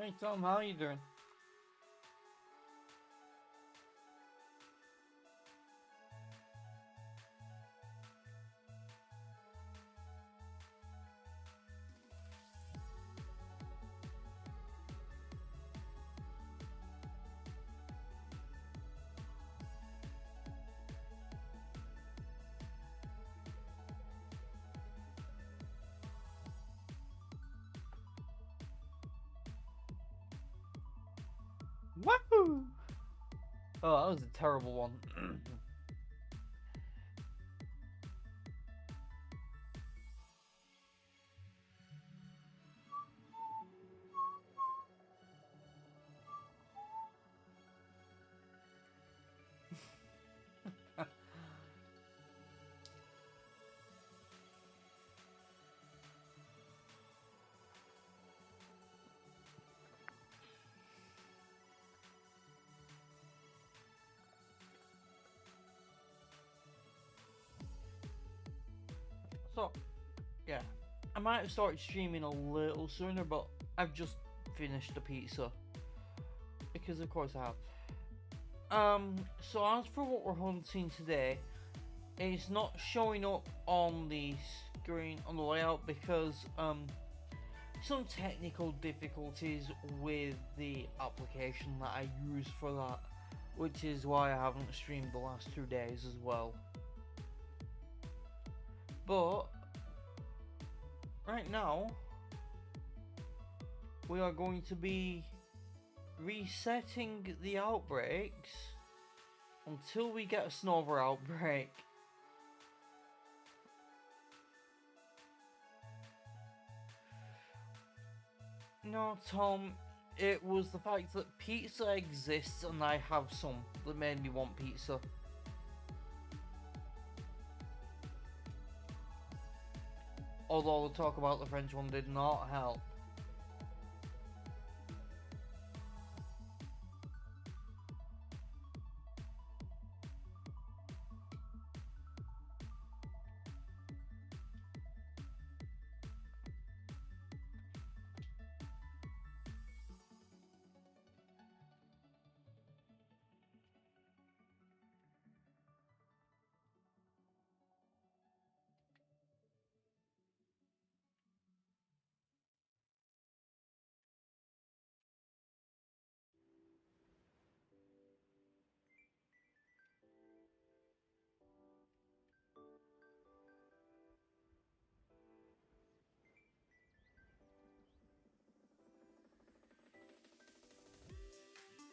Hey Tom, how you doing? Wahoo! Oh, that was a terrible one. So, yeah, I might have started streaming a little sooner, but I've just finished the pizza because, of course, I have. So as for what we're hunting today, it's not showing up on the screen on the layout because some technical difficulties with the application that I use for that, which is why I haven't streamed the last 2 days as well. But right now, we are going to be resetting the outbreaks until we get a Snover outbreak. No, Tom, it was the fact that pizza exists and I have some that made me want pizza. Although the talk about the French one did not help.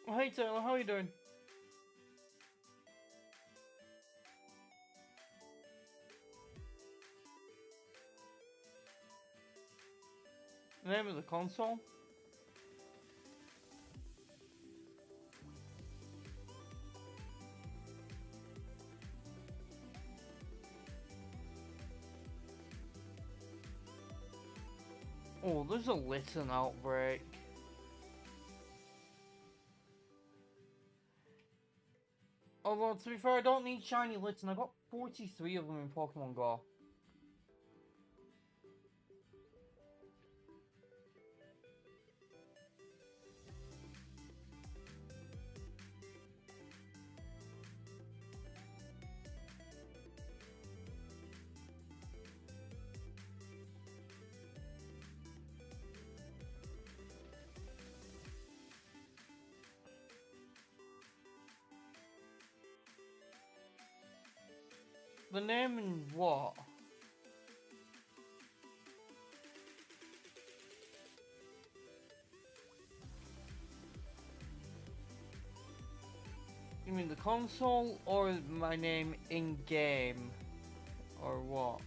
Oh, hey Taylor, how are you doing? The name of the console? Oh, there's a Litten outbreak. Although, to be fair, I don't need shiny Litten. I got 43 of them in Pokemon Go. The name and what? You mean the console or my name in game? Or what?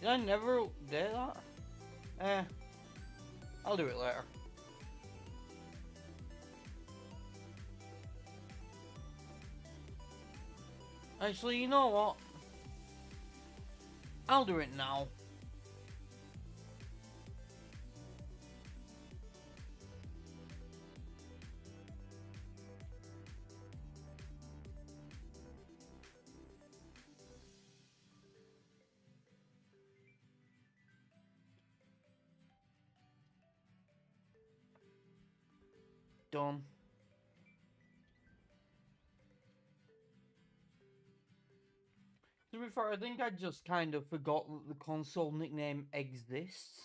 Did I never did that? Eh, I'll do it later. Actually, you know what? I'll do it now. Done. To be fair, I think I just kind of forgot that the console nickname exists.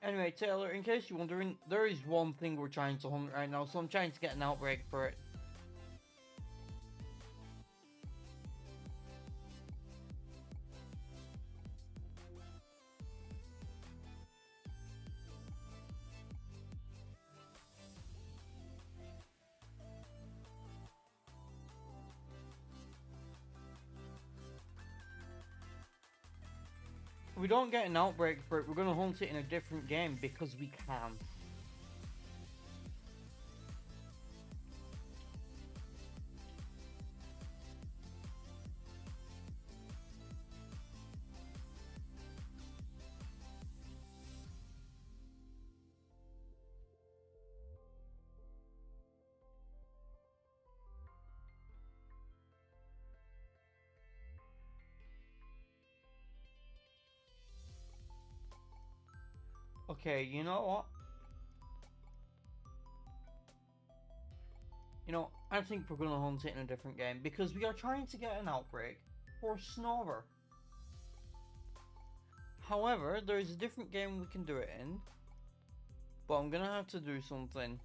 Anyway, Taylor, in case you're wondering, there is one thing we're trying to hunt right now, so I'm trying to get an outbreak for it. If we don't get an outbreak for it, we're going to hunt it in a different game because we can. Okay, you know what? I think we're gonna hunt it in a different game because we are trying to get an outbreak for Snover. However, there is a different game we can do it in, but I'm gonna have to do something.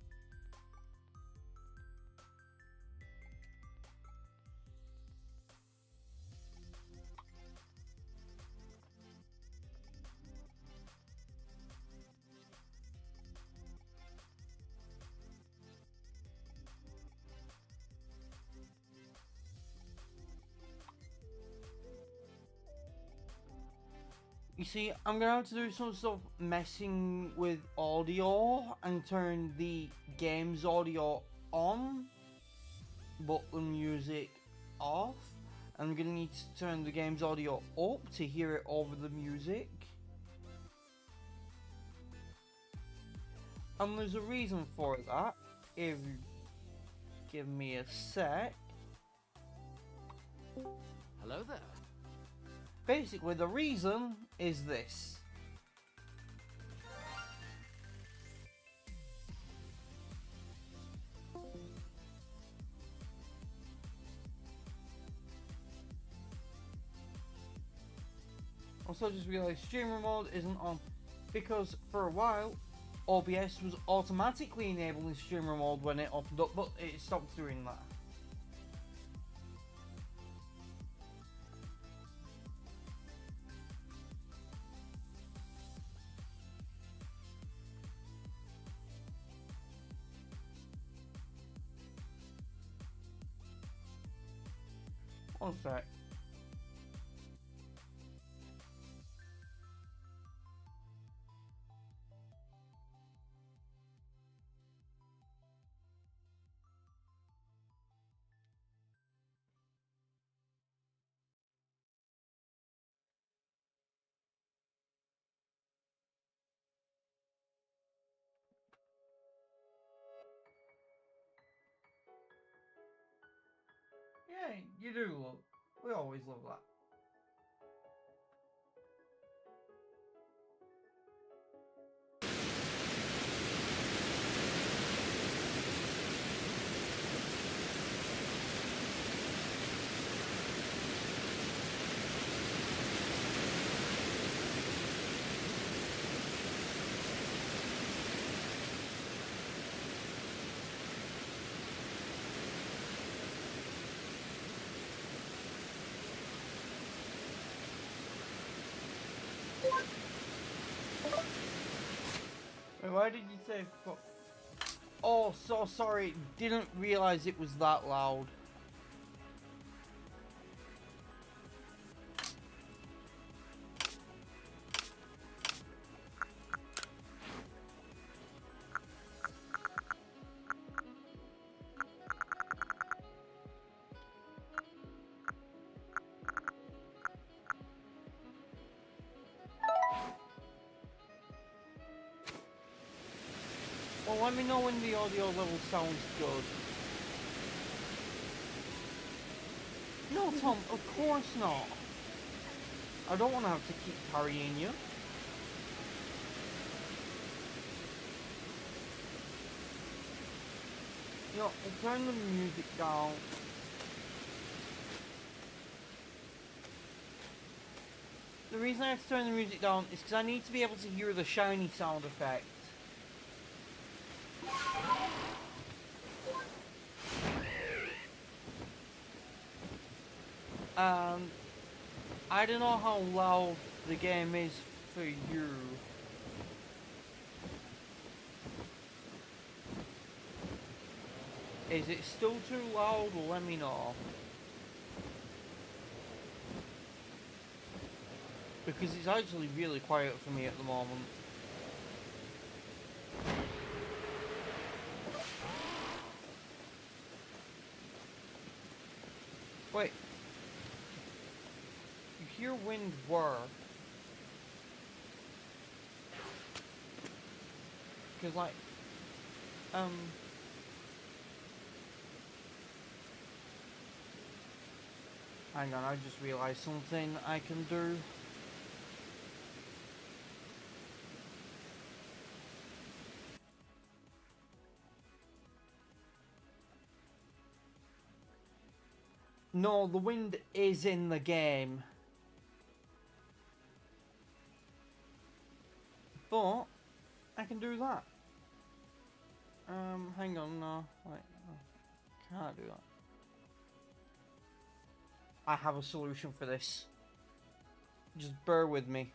You see, I'm gonna have to do some stuff messing with audio and turn the game's audio on, but the music off. I'm gonna need to turn the game's audio up to hear it over the music. And there's a reason for that. If you give me a sec. Hello there. Basically, the reason is this. Also, just realized streamer mode isn't on because for a while OBS was automatically enabling streamer mode when it opened up, but it stopped doing that. One sec. Yeah, you do love. We always love that. Wait, why did you say fuck? Oh, so sorry. Didn't realize it was that loud. let me know when the audio level sounds good. No, Tom, of course not. I don't want to have to keep carrying you. You know, I'll turn the music down. The reason I have to turn the music down is because I need to be able to hear the shiny sound effect. And I don't know how loud the game is for you. Is it still too loud? Let me know. Because it's actually really quiet for me at the moment. Wait. You hear wind whir. Because like, hang on, I just realized something I can do. No, the wind is in the game. But I can do that. Hang on, no, wait, can't do that. I have a solution for this. Just bear with me.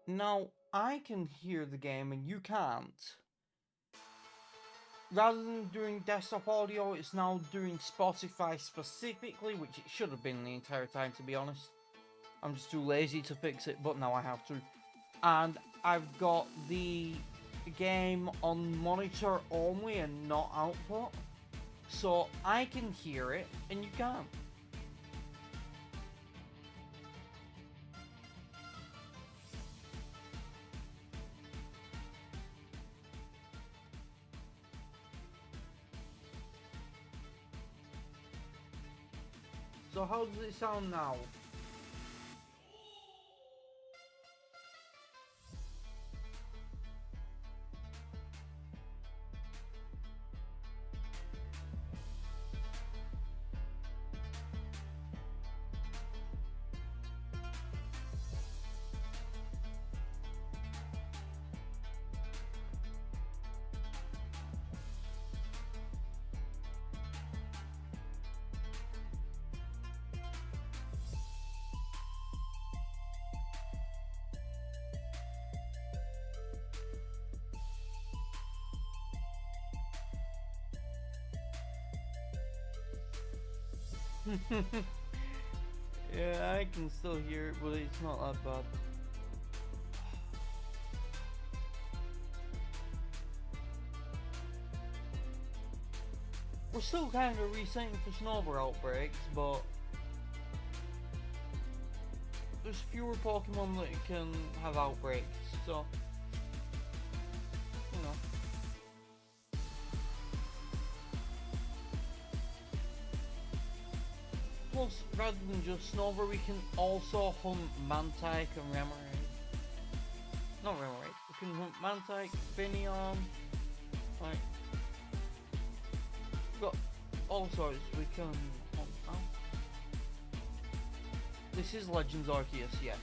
Now, I can hear the game and you can't. Rather than doing desktop audio, it's now doing Spotify specifically, which it should have been the entire time, to be honest. I'm just too lazy to fix it, but now I have to. And I've got the game on monitor only and not output. So I can hear it and you can't. So how does it sound now? Yeah, I can still hear it, but it's not that bad. We're still kind of resetting for Snover outbreaks, but there's fewer Pokemon that can have outbreaks, so you know. Plus, rather than just Snover, we can also hunt Mantike and Remoraid. Not Remoraid. We can hunt Mantike, Finneon, like, we've got all sorts we can hunt now. This is Legends Arceus, yes.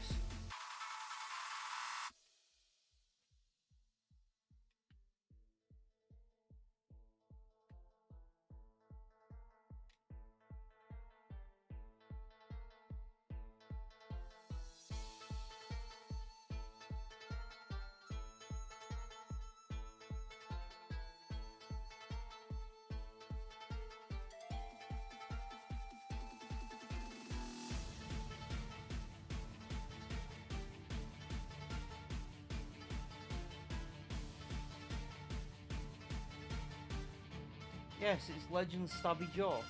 Yes, it's Legend Stabby Jaw.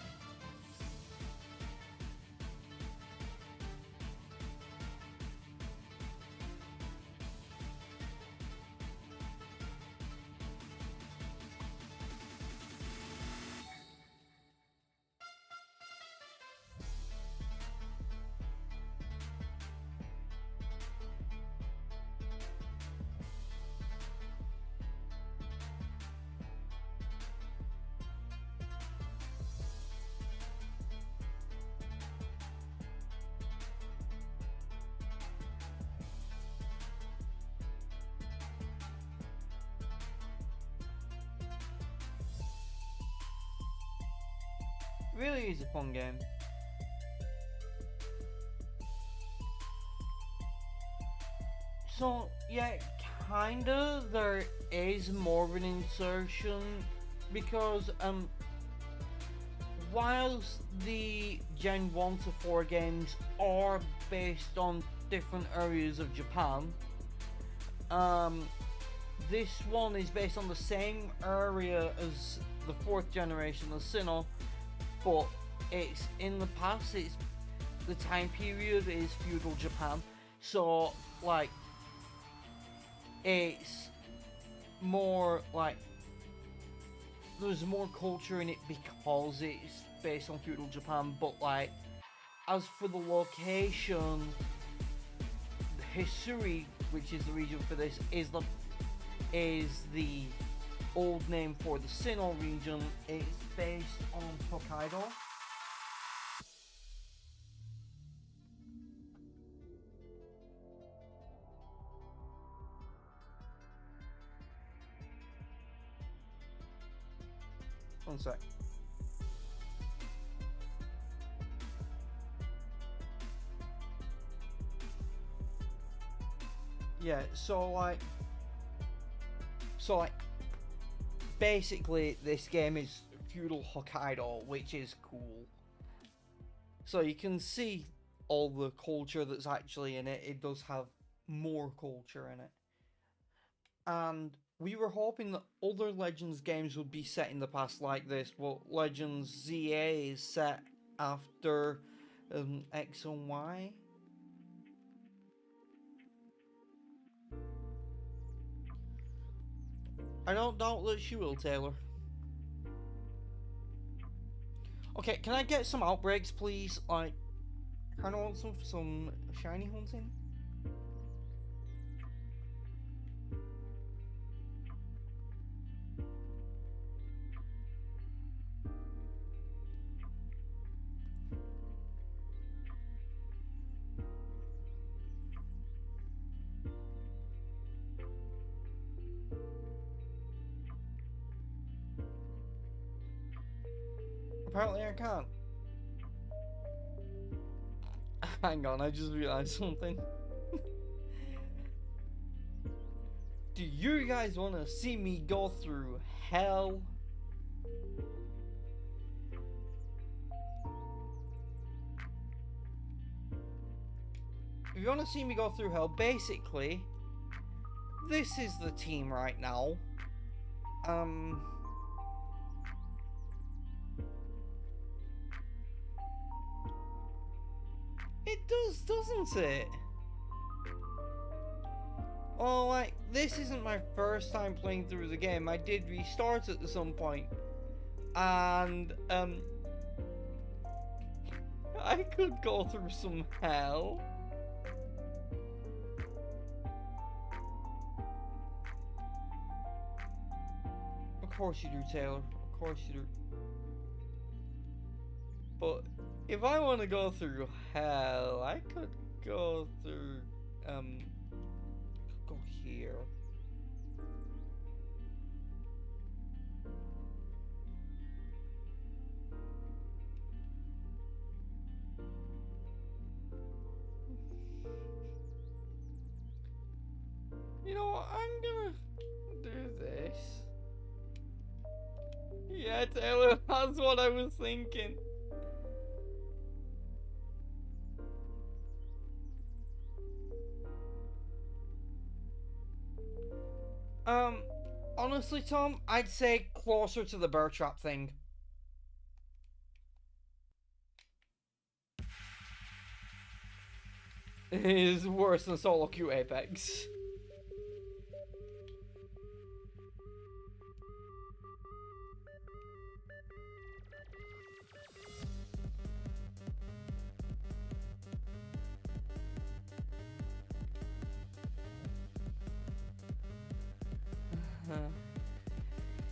Really is a fun game. So yeah, kinda there is more of an insertion because whilst the Gen 1 to 4 games are based on different areas of Japan, this one is based on the same area as the 4th generation of Sinnoh, but it's in the past. It's the time period is feudal Japan, so like it's more like there's more culture in it because it's based on feudal Japan. But like, as for the location, Hisui, which is the region for this, is the old name for the Sinnoh region. It's based on Hokkaido. One sec. Yeah, so like basically this game is feudal Hokkaido, which is cool. So you can see all the culture that's actually in it. It does have more culture in it. And we were hoping that other Legends games would be set in the past like this. Well, Legends ZA is set after X and Y. I don't doubt that she will, Taylor. Okay, can I get some outbreaks, please? Like, kind of want some shiny hunting. Apparently I can't. Hang on, I just realized something. Do you guys want to see me go through hell? If you want to see me go through hell, basically, this is the team right now. It does, doesn't it? Well, like, this isn't my first time playing through the game. I did restart it at some point. And, I could go through some hell. Of course you do, Taylor. Of course you do. But if I want to go through hell, I could go through, go here. You know what? I'm gonna do this. Yeah, Taylor, that's what I was thinking. Honestly, Tom, I'd say closer to the bear trap thing. is worse than solo queue Apex.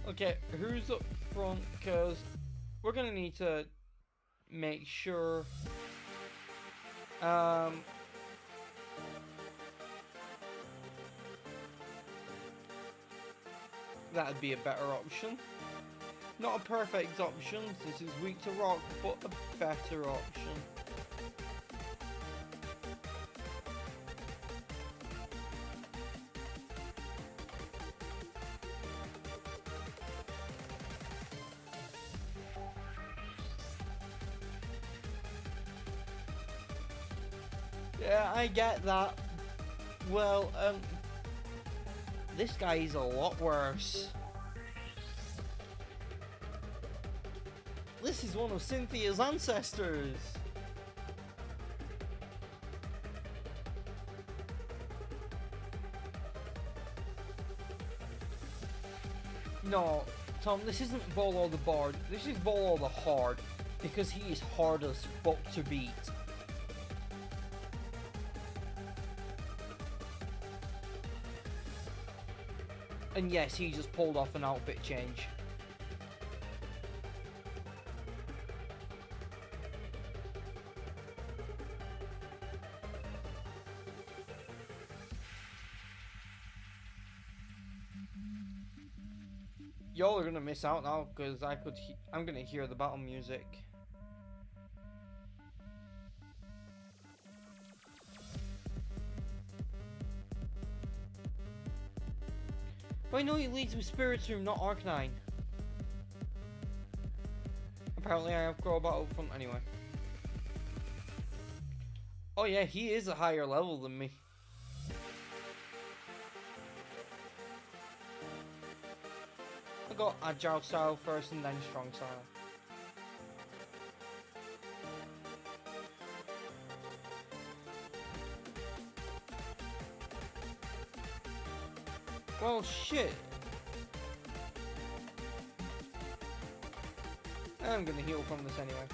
Okay, who's up front? Because we're gonna need to make sure. That'd be a better option. Not a perfect option, since it's weak to rock, but a better option. Yeah, I get that. Well, this guy is a lot worse. This is one of Cynthia's ancestors. No, Tom, this isn't Volo the Bard. This is Volo the Hard, because he is hard as fuck to beat. And yes, he just pulled off an outfit change. Y'all are gonna miss out now because I'm gonna hear the battle music. But I know he leads with Spirit's Room, not Arcanine. Apparently I have Crobat up front anyway. Oh yeah, he is a higher level than me. I got Agile Style first and then Strong Style. Well, shit. I'm gonna heal from this anyway.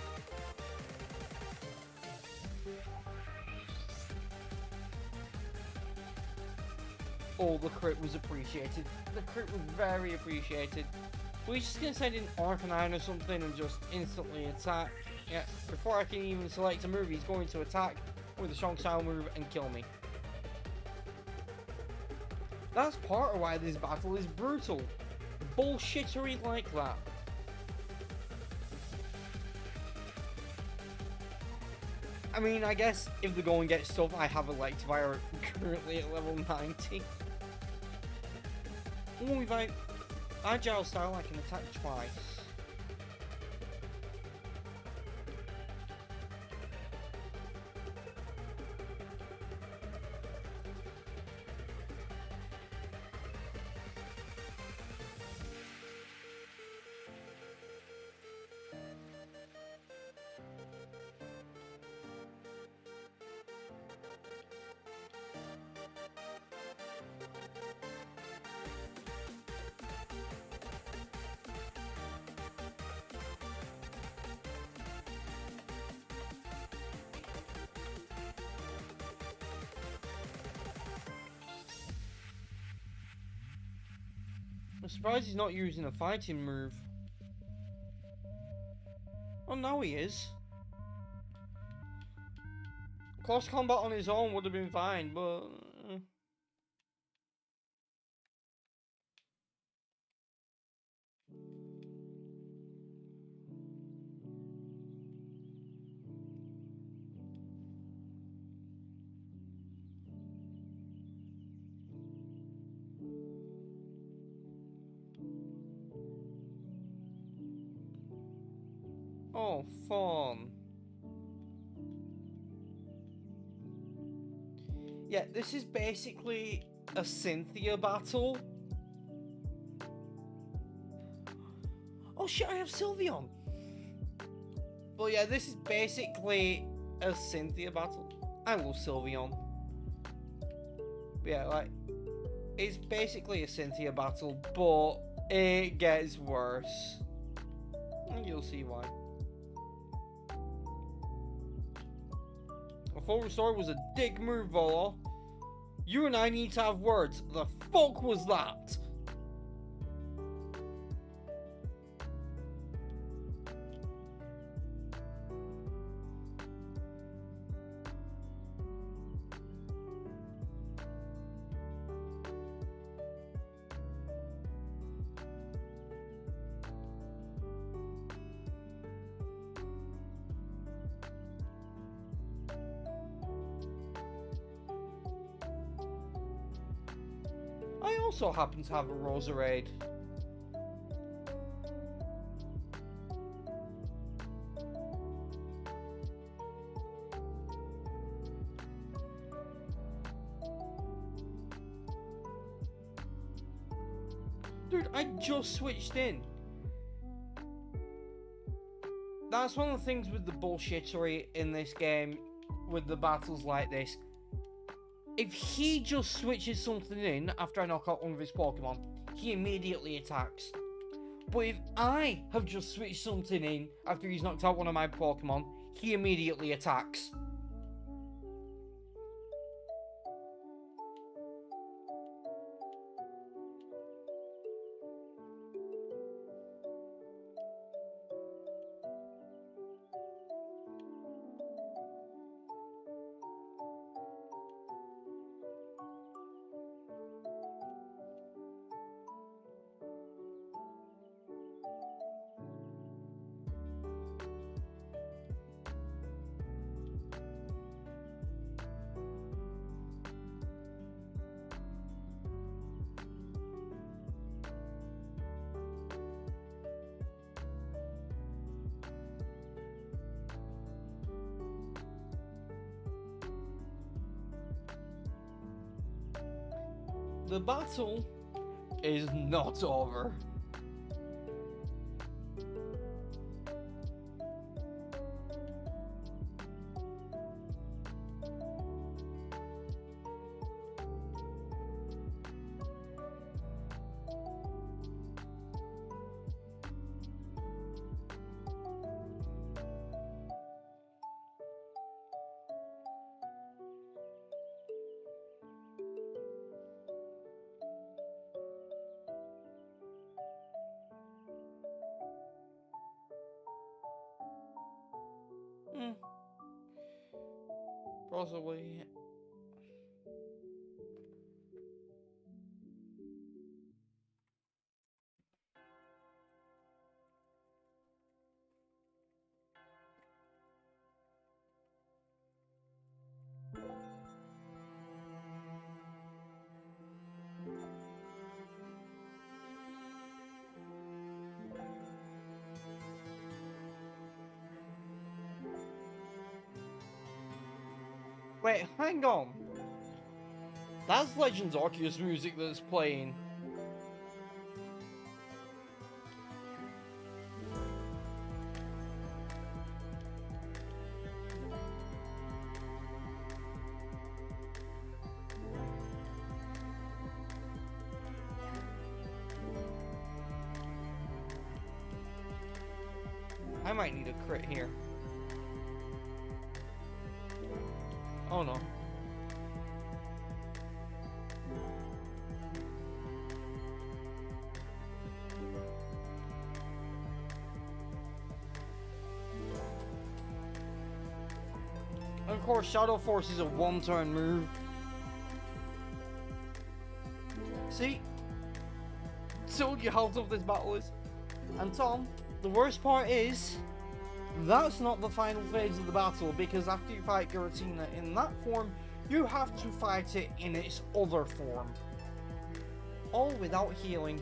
Oh, the crit was appreciated. The crit was very appreciated. We're just gonna send in Arcanine or something and just instantly attack. Yeah, before I can even select a move, he's going to attack with a strong style move and kill me. That's part of why this battle is brutal. Bullshittery like that. I mean, I guess if the going gets tough, I have Electivire currently at level 90. Oh, if I Agile Style, I can attack twice. I'm surprised he's not using a fighting move. Oh, now he is. Close combat on his own would have been fine, but... Oh, fun. Yeah, this is basically a Cynthia battle. Oh shit, I have Sylveon! But yeah, this is basically a Cynthia battle. I love Sylveon. Yeah, like, it's basically a Cynthia battle, but it gets worse. And you'll see why. A full restore was a dick move, Volo. You and I need to have words. The fuck was that? I also happen to have a Roserade. Dude, I just switched in. That's one of the things with the bullshittery in this game, with the battles like this. If he just switches something in after I knock out one of his Pokemon, he immediately attacks. But if I have just switched something in after he's knocked out one of my Pokemon, he immediately attacks. The battle is not over. Possibly. Wait, hang on. That's Legends Arceus music that's playing. I might need a crit here. Oh no. And of course, Shadow Force is a one-turn move. See? Told you how tough this battle is. And Tom, the worst part is, that's not the final phase of the battle, because after you fight Giratina in that form, you have to fight it in its other form. All without healing.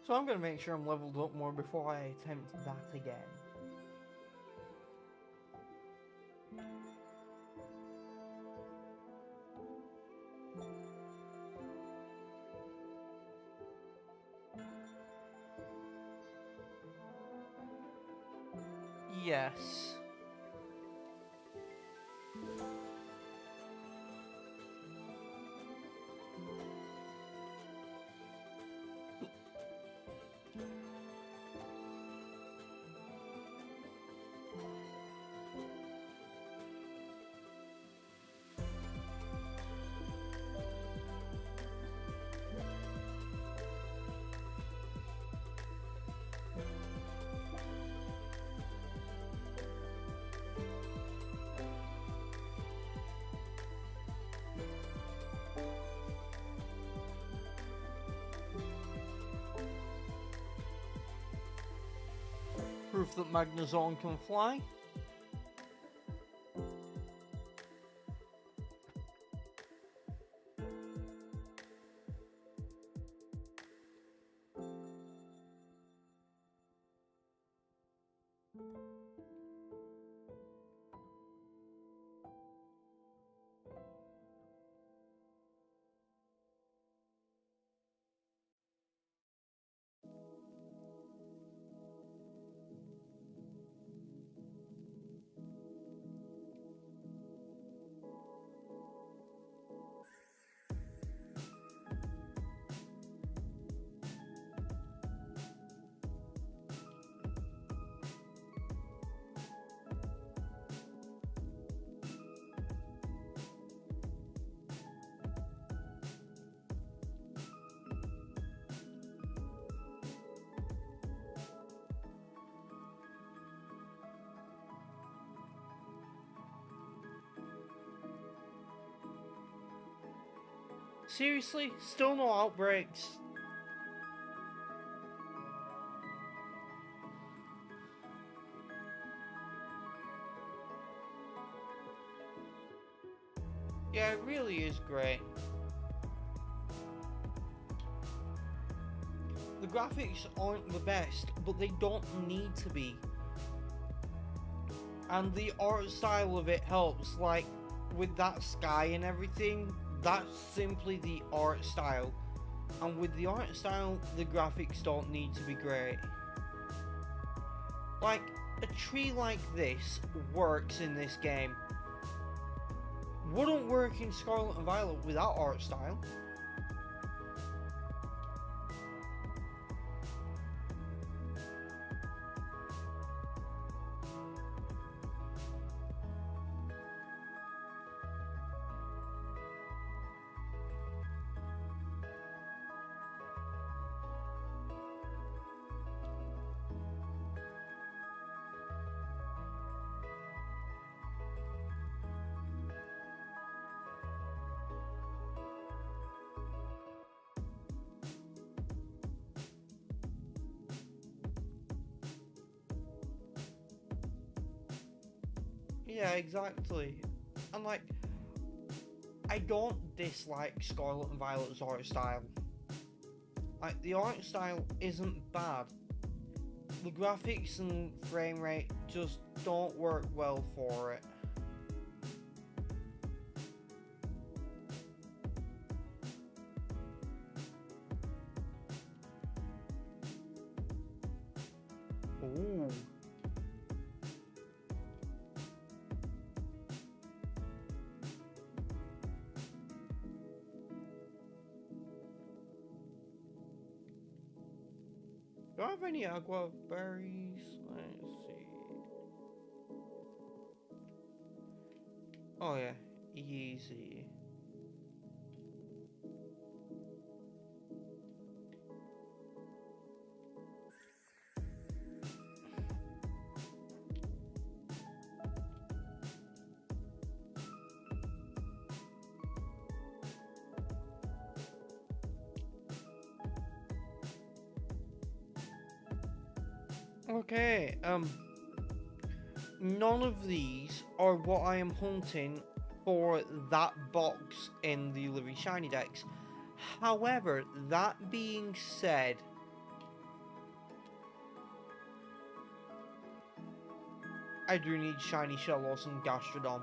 So I'm going to make sure I'm leveled up more before I attempt that again. Yes. Proof that Magnezone can fly. Seriously? Still no outbreaks? Yeah, it really is great. The graphics aren't the best, but they don't need to be. And the art style of it helps, like with that sky and everything, that's simply the art style. And with the art style, the graphics don't need to be great. Like, a tree like this works in this game. Wouldn't work in Scarlet and Violet without art style. Yeah, exactly. And like, I don't dislike Scarlet and Violet's art style. Like, the art style isn't bad. The graphics and frame rate just don't work well for it. Ooh. Do I have any agua berries? Let's see. Oh yeah, easy. Okay, none of these are what I am hunting for that box in the Living Shiny Dex. However, that being said, I do need shiny Shellos and Gastrodon.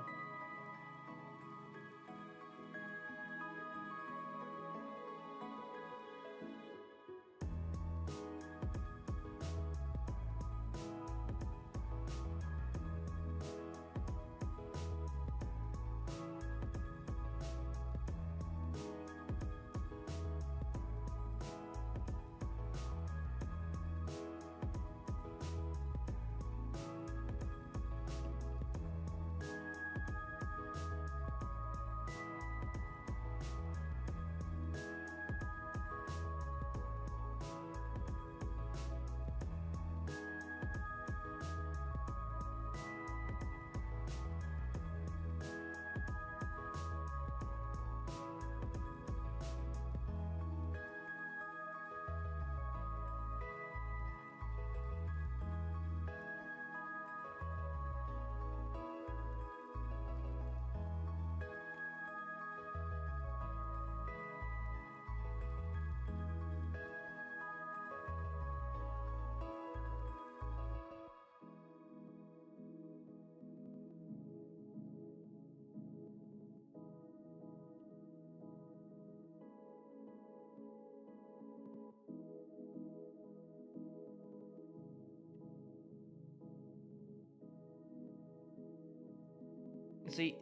See,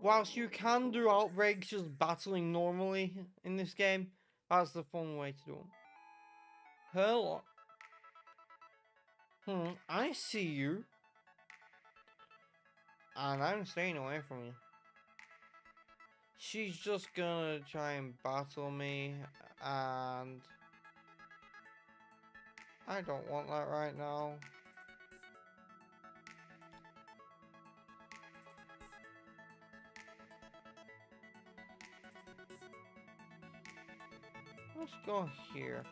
whilst you can do outbreaks just battling normally in this game, that's the fun way to do them. Hello. I see you. And I'm staying away from you. She's just gonna try and battle me, and I don't want that right now. Let's go here.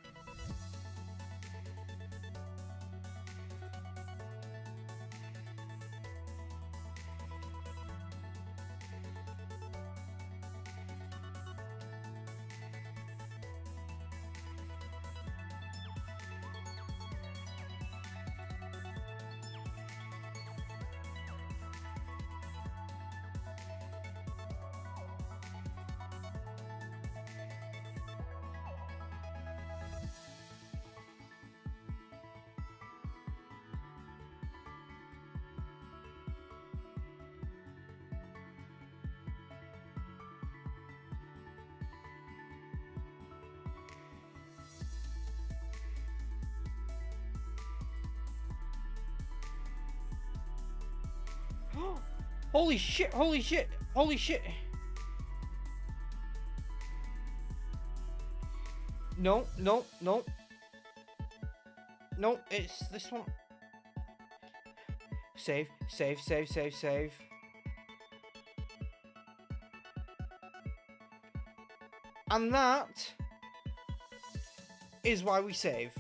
Holy shit, holy shit, holy shit. No, no, no. No, it's this one. Save, save, save, save, save. And that is why we save.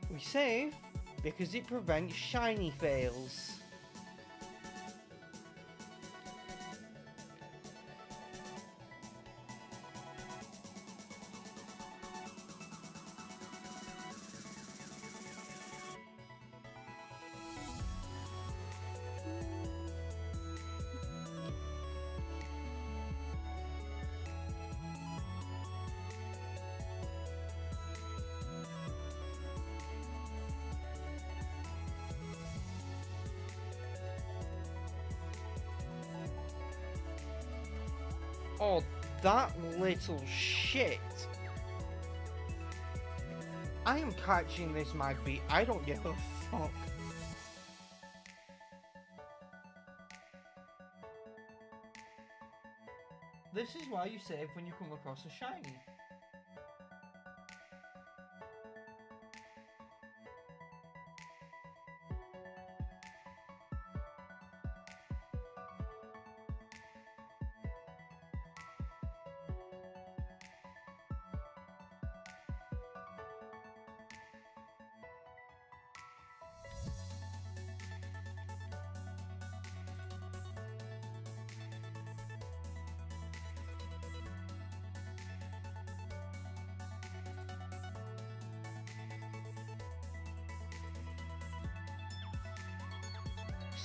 We save because it prevents shiny fails. Oh, that little shit. I am catching this, my beat. I don't give a fuck. This is why you save when you come across a shiny.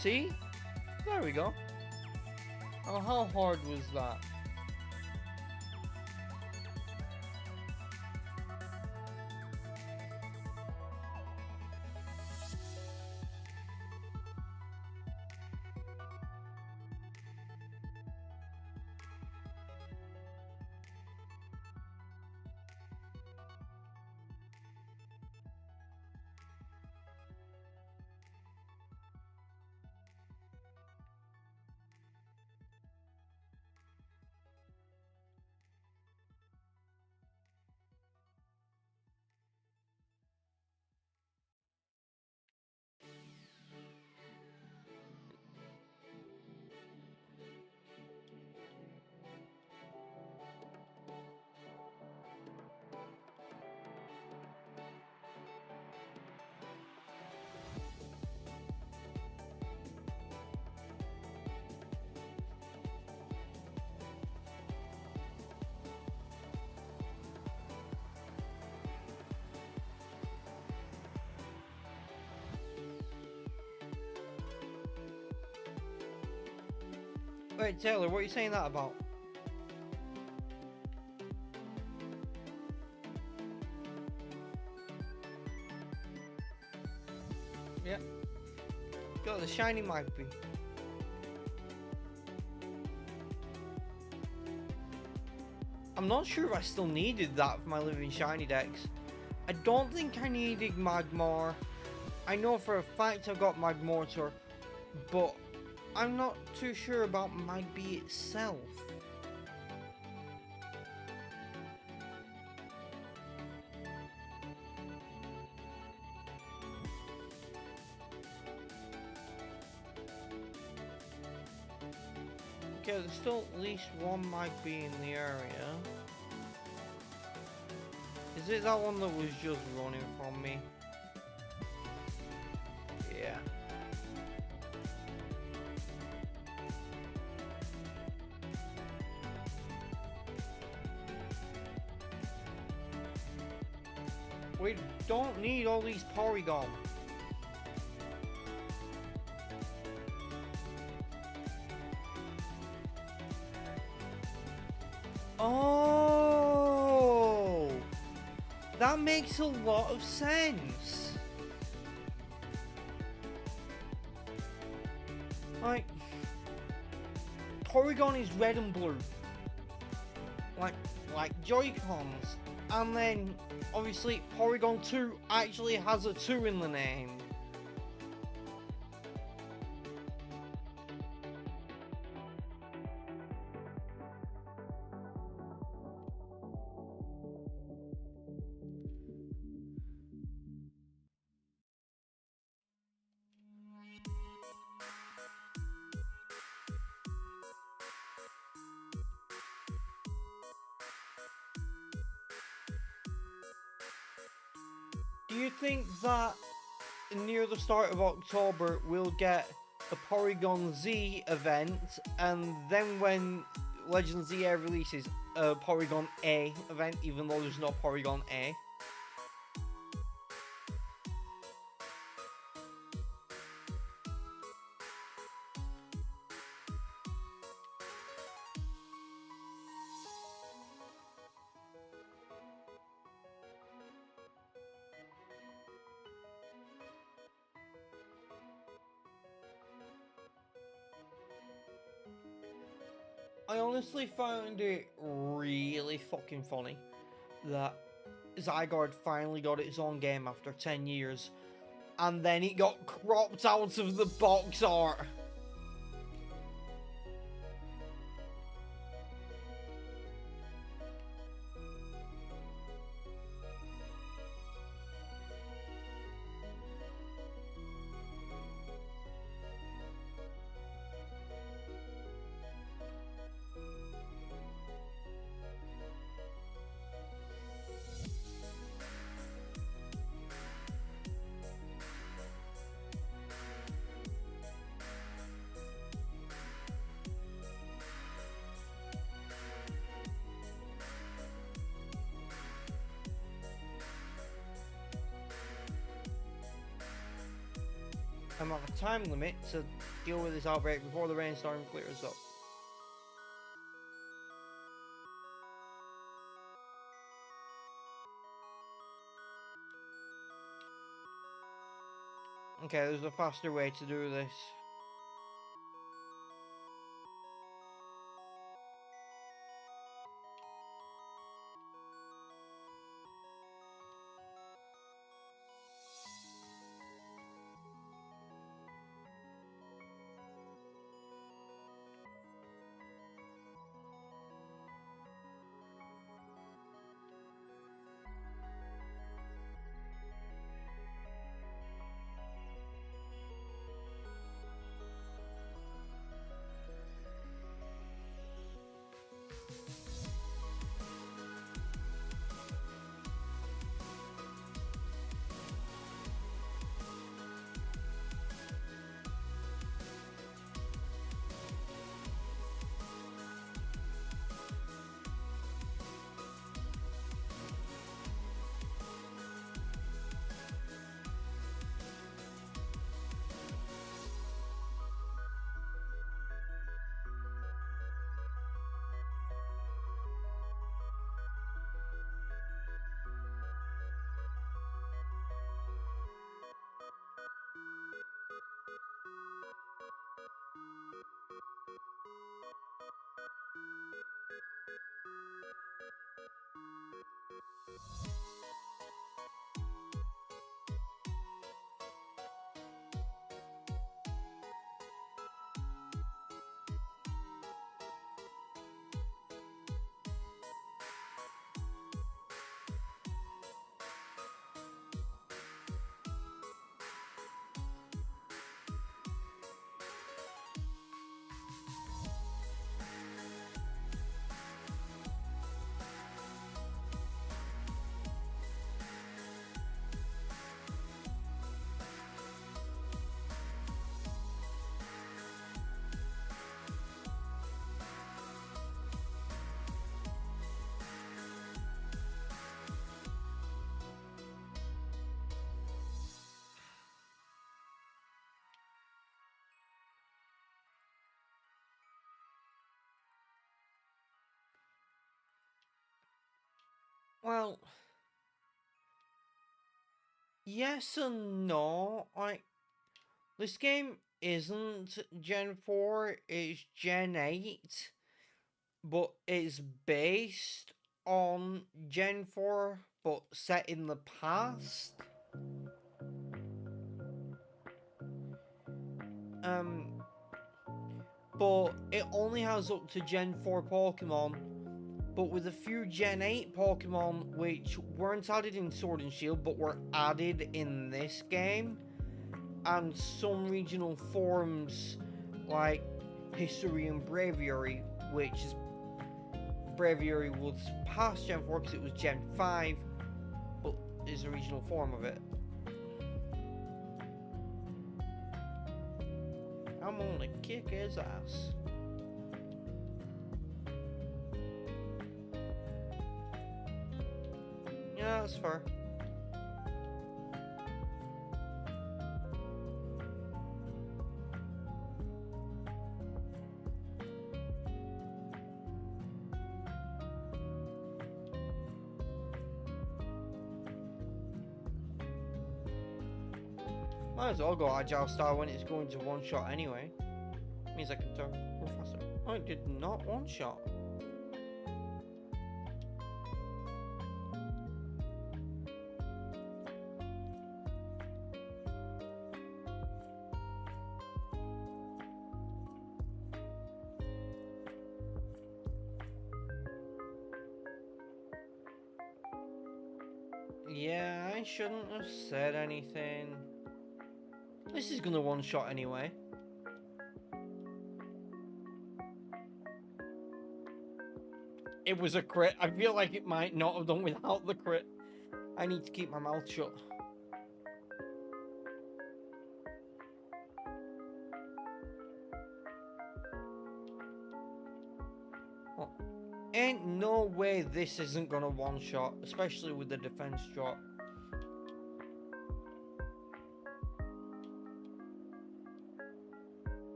See? There we go. Oh, how hard was that? Wait, Taylor, what are you saying that about? Yeah. Got the shiny Magpie. I'm not sure if I still needed that for my living shiny decks. I don't think I needed Magmar. I know for a fact I got Magmortar, but I'm not too sure about Magby itself. Okay, there's still at least one Magby in the area. Is it that one that was just running from me? Yeah. We don't need all these Porygon. Oh, that makes a lot of sense. Like, Porygon is red and blue. Like Joy-Cons. And then, obviously, Porygon 2 actually has a 2 in the name. Do you think that near the start of October we'll get a Porygon Z event, and then when Legend Z Air releases a Porygon A event, even though there's no Porygon A? I honestly found it really fucking funny that Zygarde finally got its own game after 10 years, and then it got cropped out of the box art. amount of time limit to deal with this outbreak before the rainstorm clears up. Okay, there's a faster way to do this. Well, yes and no. Like, this game isn't Gen 4, it's Gen 8, but it's based on Gen 4, but set in the past. But it only has up to Gen 4 Pokemon, but with a few Gen 8 Pokemon which weren't added in Sword and Shield but were added in this game, and some regional forms like Hisuian Braviary, which is Braviary was past Gen 4 because it was Gen 5, but is a regional form of it. I'm gonna kick his ass. Yeah, that's fair. Might as well go Agile Style when it's going to one shot anyway. Means I can turn more faster. Oh, it did not one shot. Yeah, I shouldn't have said anything. This is gonna one shot anyway. It was a crit. I feel like it might not have done without the crit. I need to keep my mouth shut. Well, ain't no way this isn't gonna one shot, especially with the defense drop.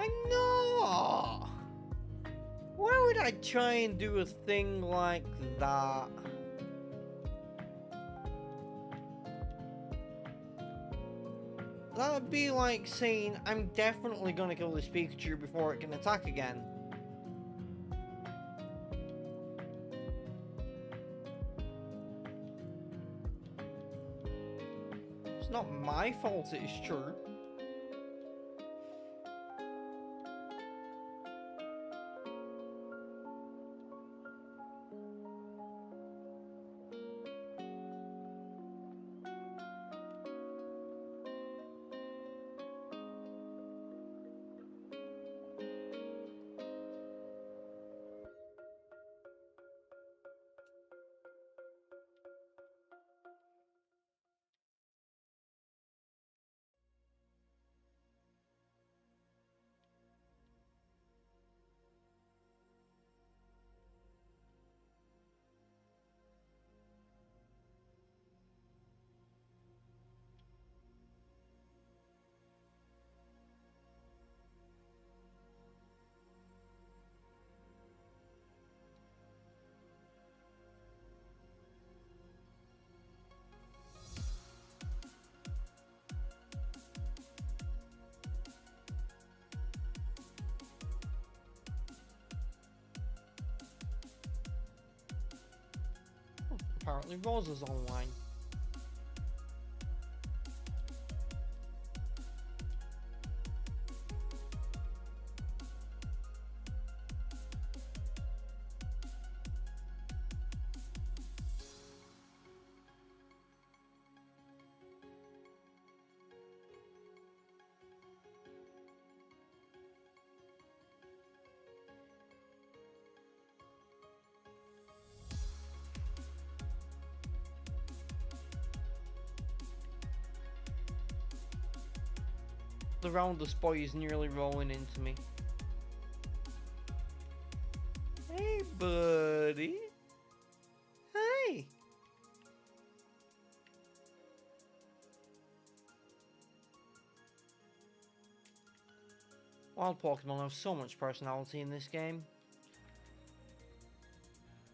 I'm not! Why would I try and do a thing like that? That would be like saying, I'm definitely gonna kill this Pikachu before it can attack again. It's not my fault it's true. Apparently Rosa's online. The roundless boy is nearly rolling into me. Hey, buddy. Hi. Wild Pokemon have so much personality in this game.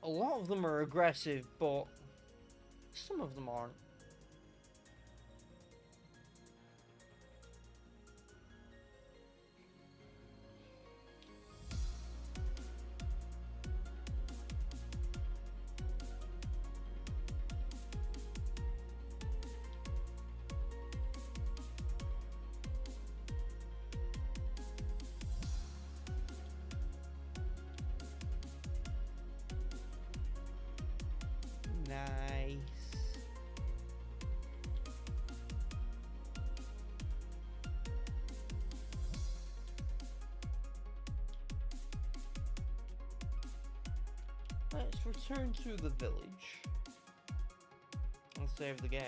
A lot of them are aggressive, but some of them aren't. Nice. Let's return to the village and save the game.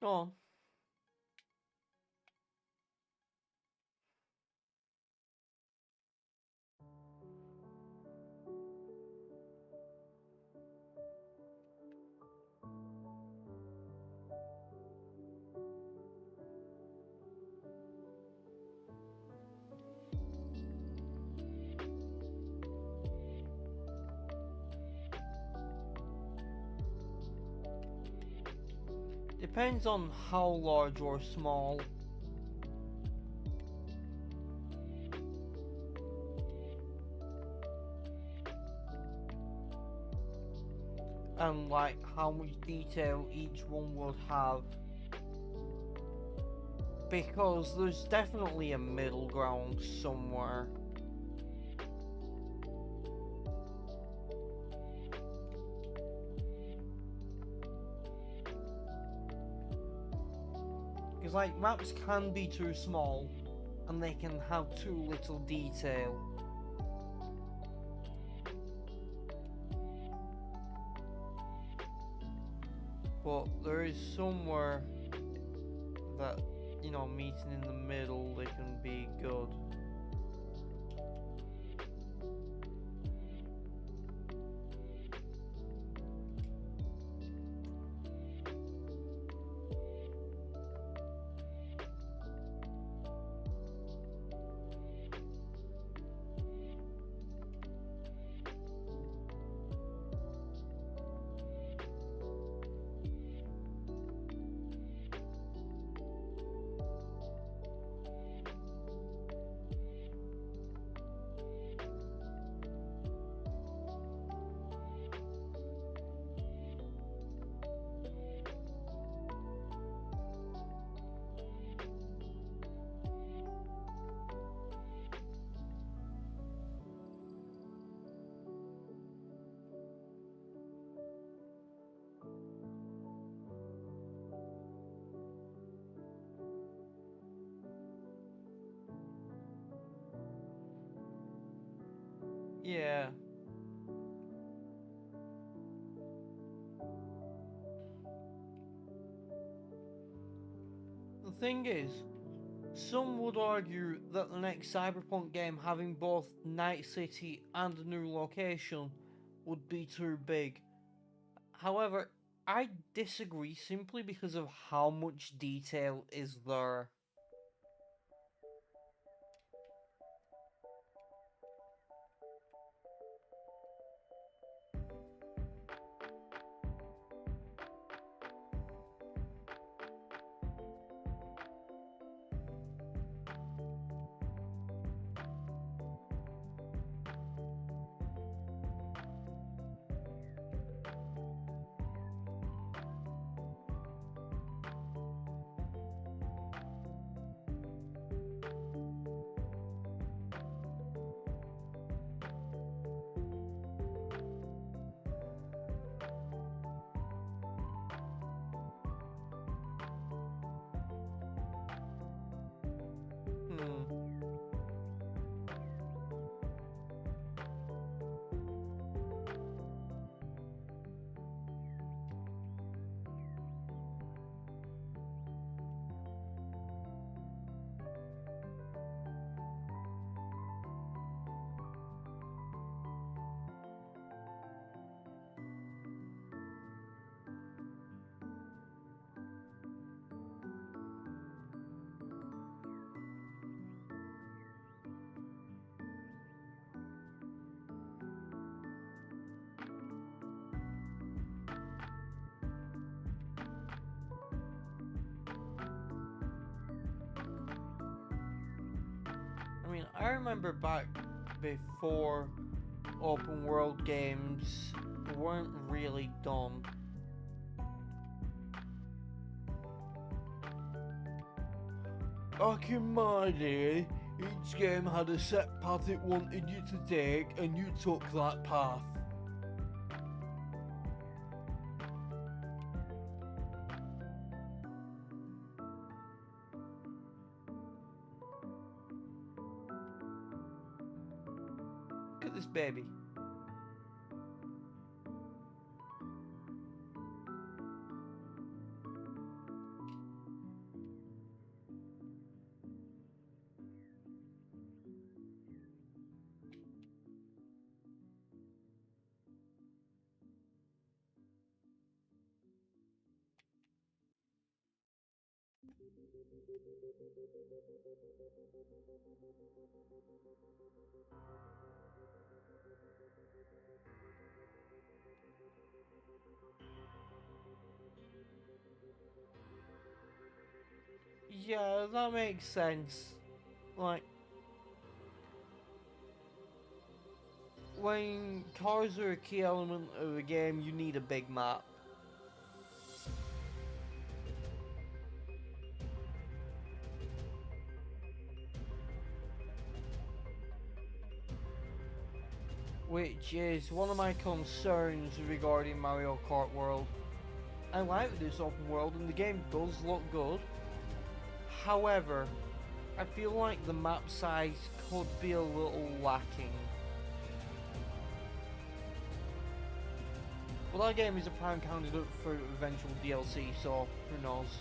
Go on. Depends on how large or small. And like how much detail each one would have. Because there's definitely a middle ground somewhere. Because like maps can be too small and they can have too little detail. But there is somewhere that, you know, meeting in the middle, they can be good. Yeah. The thing is, some would argue that the next Cyberpunk game having both Night City and a new location would be too big. However, I disagree simply because of how much detail is there. Hmm. I mean, I remember back before open world games weren't really done. Back in my day, each game had a set path it wanted you to take, and you took that path. Look at this baby. Yeah, that makes sense. Like, when cars are a key element of a game, you need a big map. Which is one of my concerns regarding Mario Kart World. I like this open world and the game does look good. However, I feel like the map size could be a little lacking. Well, that game is a prime candidate for eventual DLC, so who knows.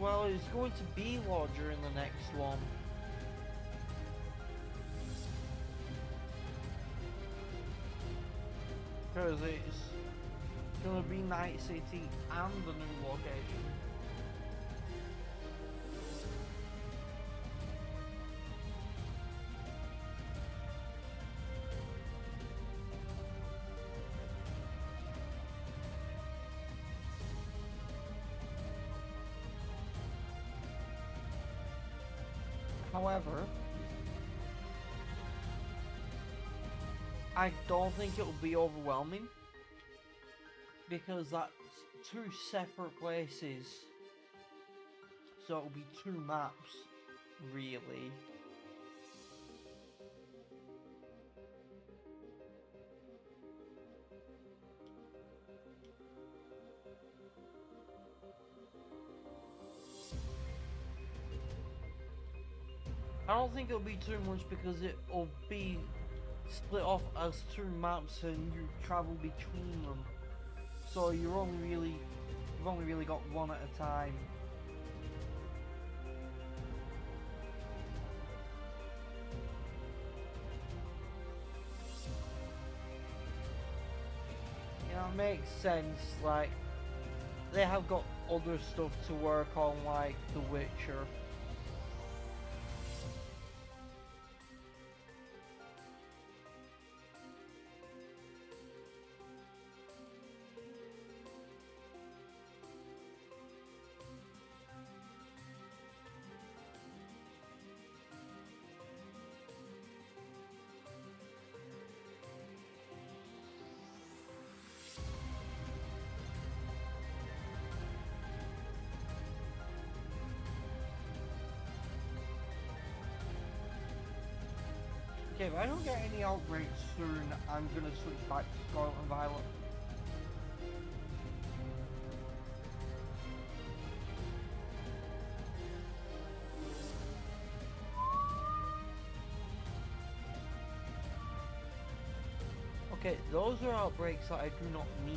Well, it's going to be larger in the next one. Because it's gonna be Night City and the new location. However, I don't think it'll be overwhelming because that's two separate places, so it'll be two maps, really. I don't think it'll be too much because it'll be split off as two maps and you travel between them. So you've only really got one at a time. You know, it makes sense. Like they have got other stuff to work on, like The Witcher. Okay, if I don't get any outbreaks soon, I'm gonna switch back to Scarlet and Violet. Okay, those are outbreaks that I do not need.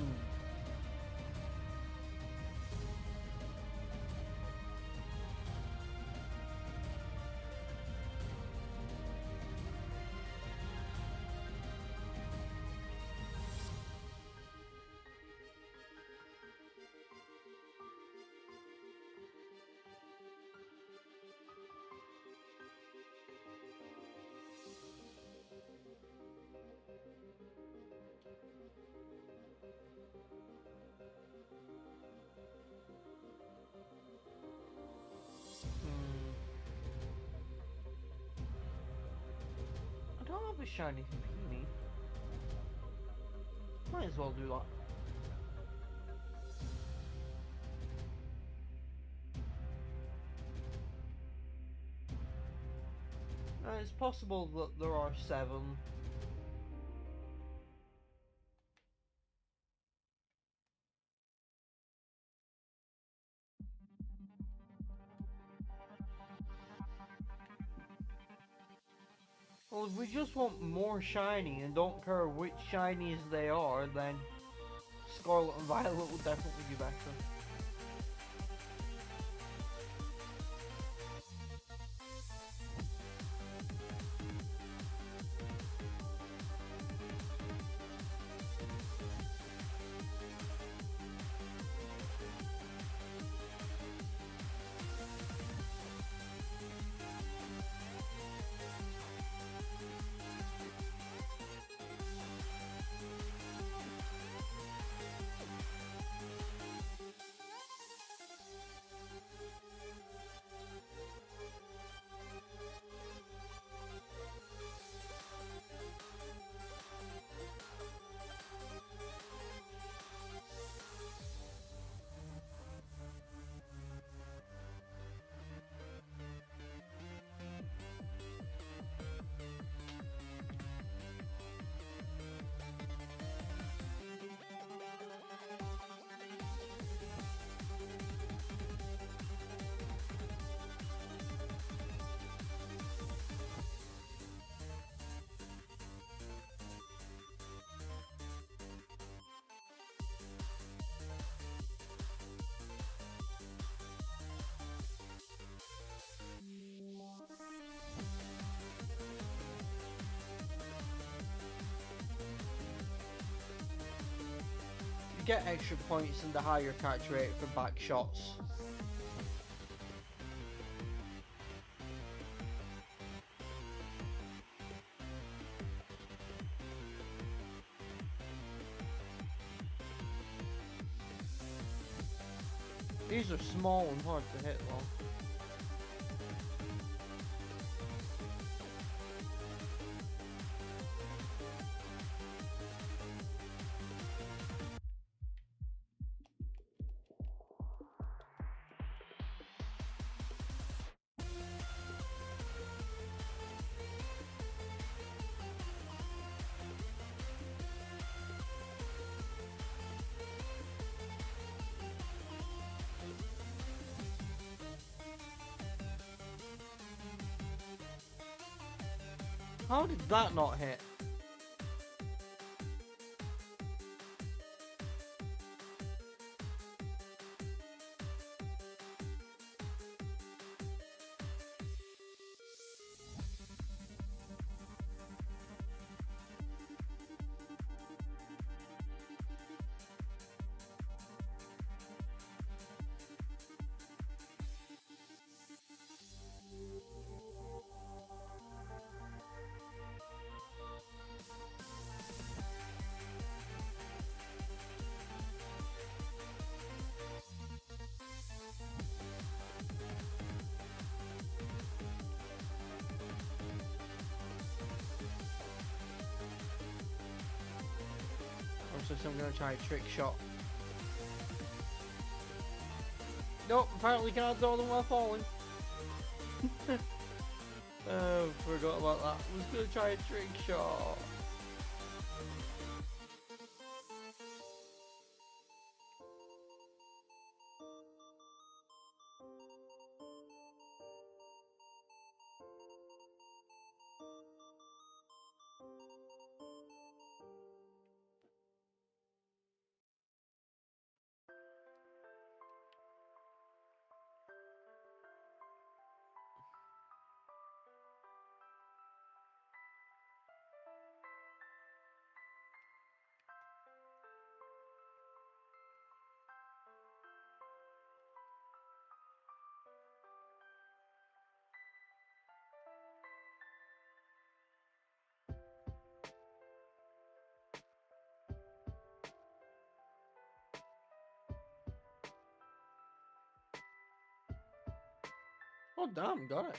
Hmm. I don't have a shiny Houdini. Might as well do that. It's possible that there are 7. Well, if we just want more shiny and don't care which shinies they are, then Scarlet and Violet will definitely be better. You get extra points and the higher catch rate for back shots. These are small and hard to hit though. How did that not hit? So I'm gonna try a trick shot. Nope, apparently can't throw them while falling. Oh, forgot about that. I was gonna try a trick shot. Oh damn, got it.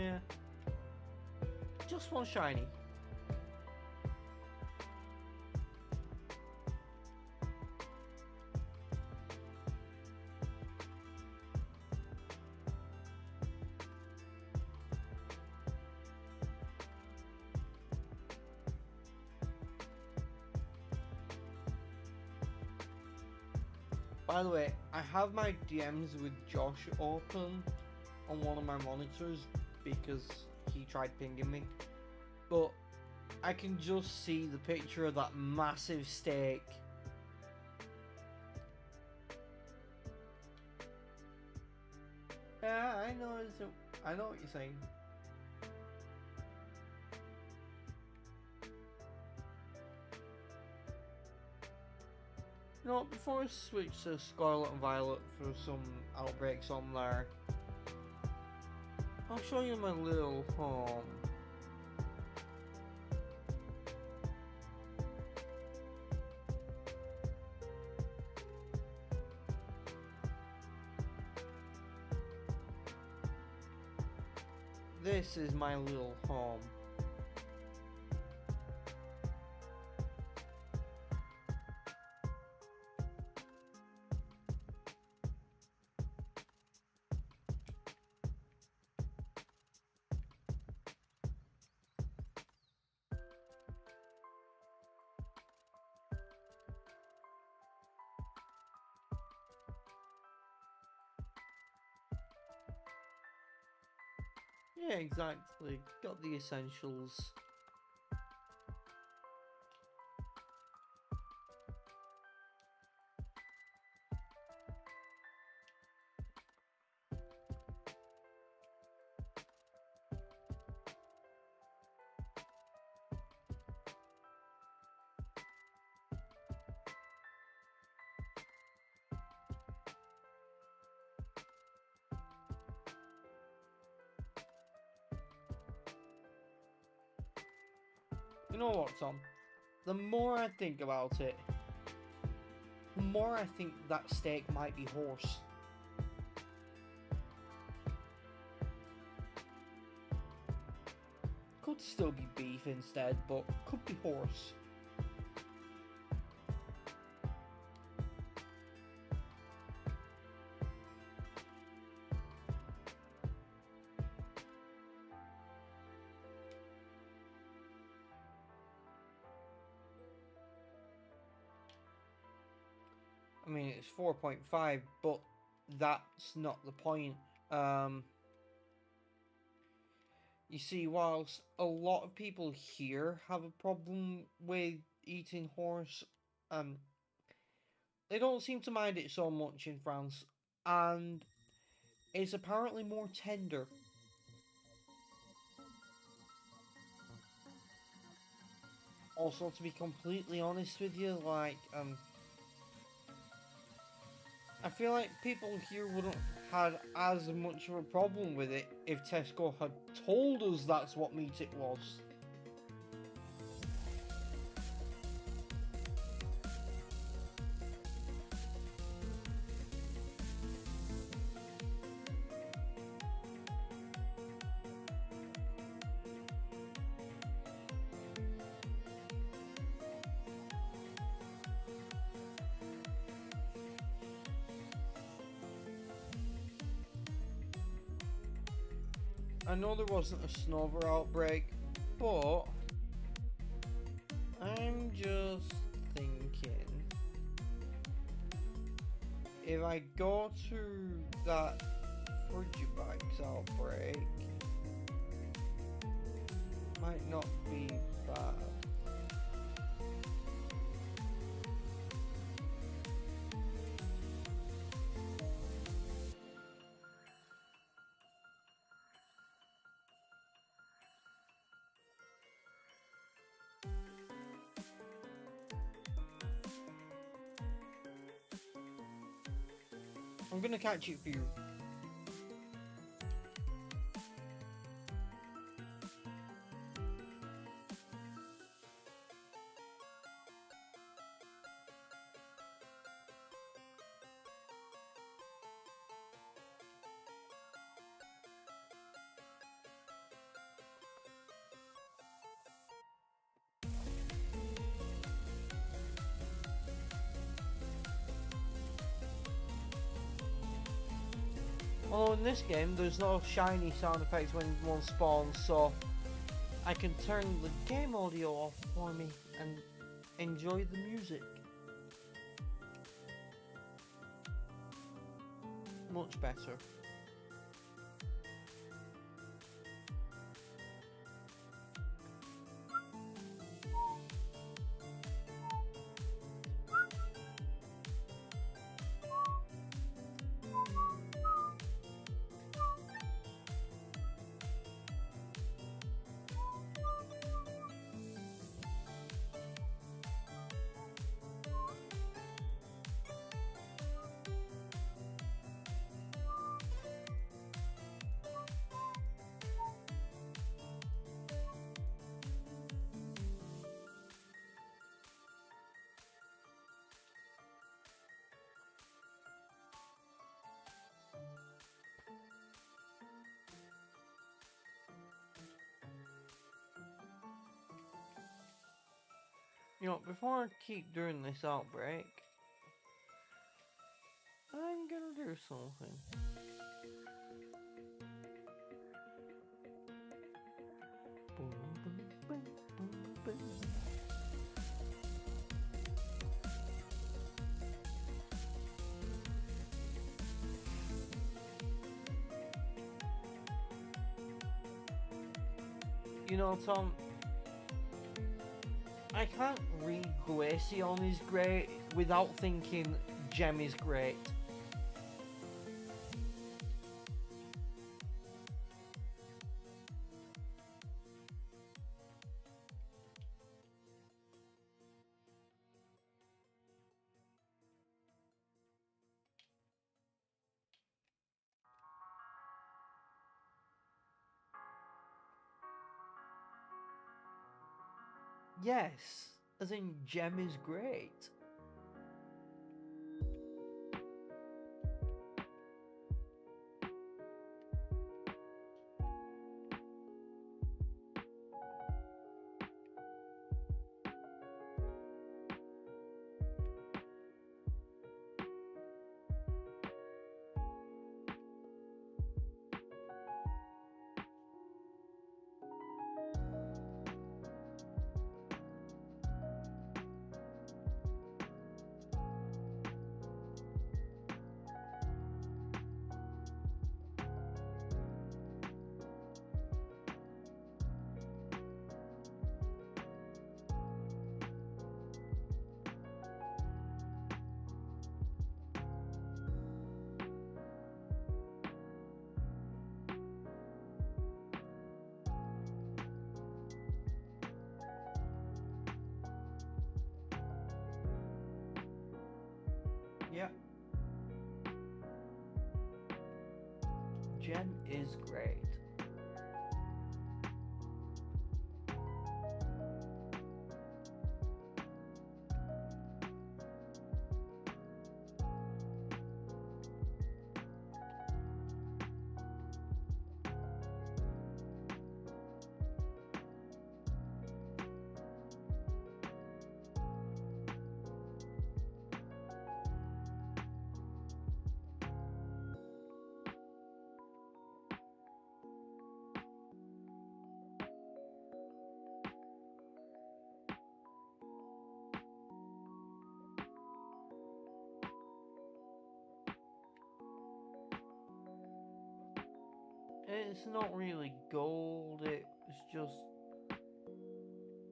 Yeah. Just one shiny. By the way, I have my DMs with Josh open on one of my monitors because he tried pinging me. But I can just see the picture of that massive steak. Yeah, I know. I know what you're saying. You know, before I switch to Scarlet and Violet for some outbreaks on there, I'll show you my little home. This is my little home. Yeah, exactly. Got the essentials. You know what, Tom? The more I think about it, the more I think that steak might be horse. Could still be beef instead, but could be horse. I mean, it's 4.5, but that's not the point. You see, whilst a lot of people here have a problem with eating horse, they don't seem to mind it so much in France, and it's apparently more tender. Also, to be completely honest with you, like, I feel like people here wouldn't have had as much of a problem with it if Tesco had told us that's what meat it was. I know there wasn't a Snover outbreak, but I'm just thinking, if I go to that Frigibags outbreak, might not be bad. I'm gonna catch it for you. Although in this game there's no shiny sound effects when one spawns, so I can turn the game audio off for me and enjoy the music. Much better. You know, before I keep doing this outbreak, I'm gonna do something. You know, Tom, I can't read Glaceon is great without thinking Gem is great. Yes, as in Gem is great. Yeah. Gem is great. It's not really gold,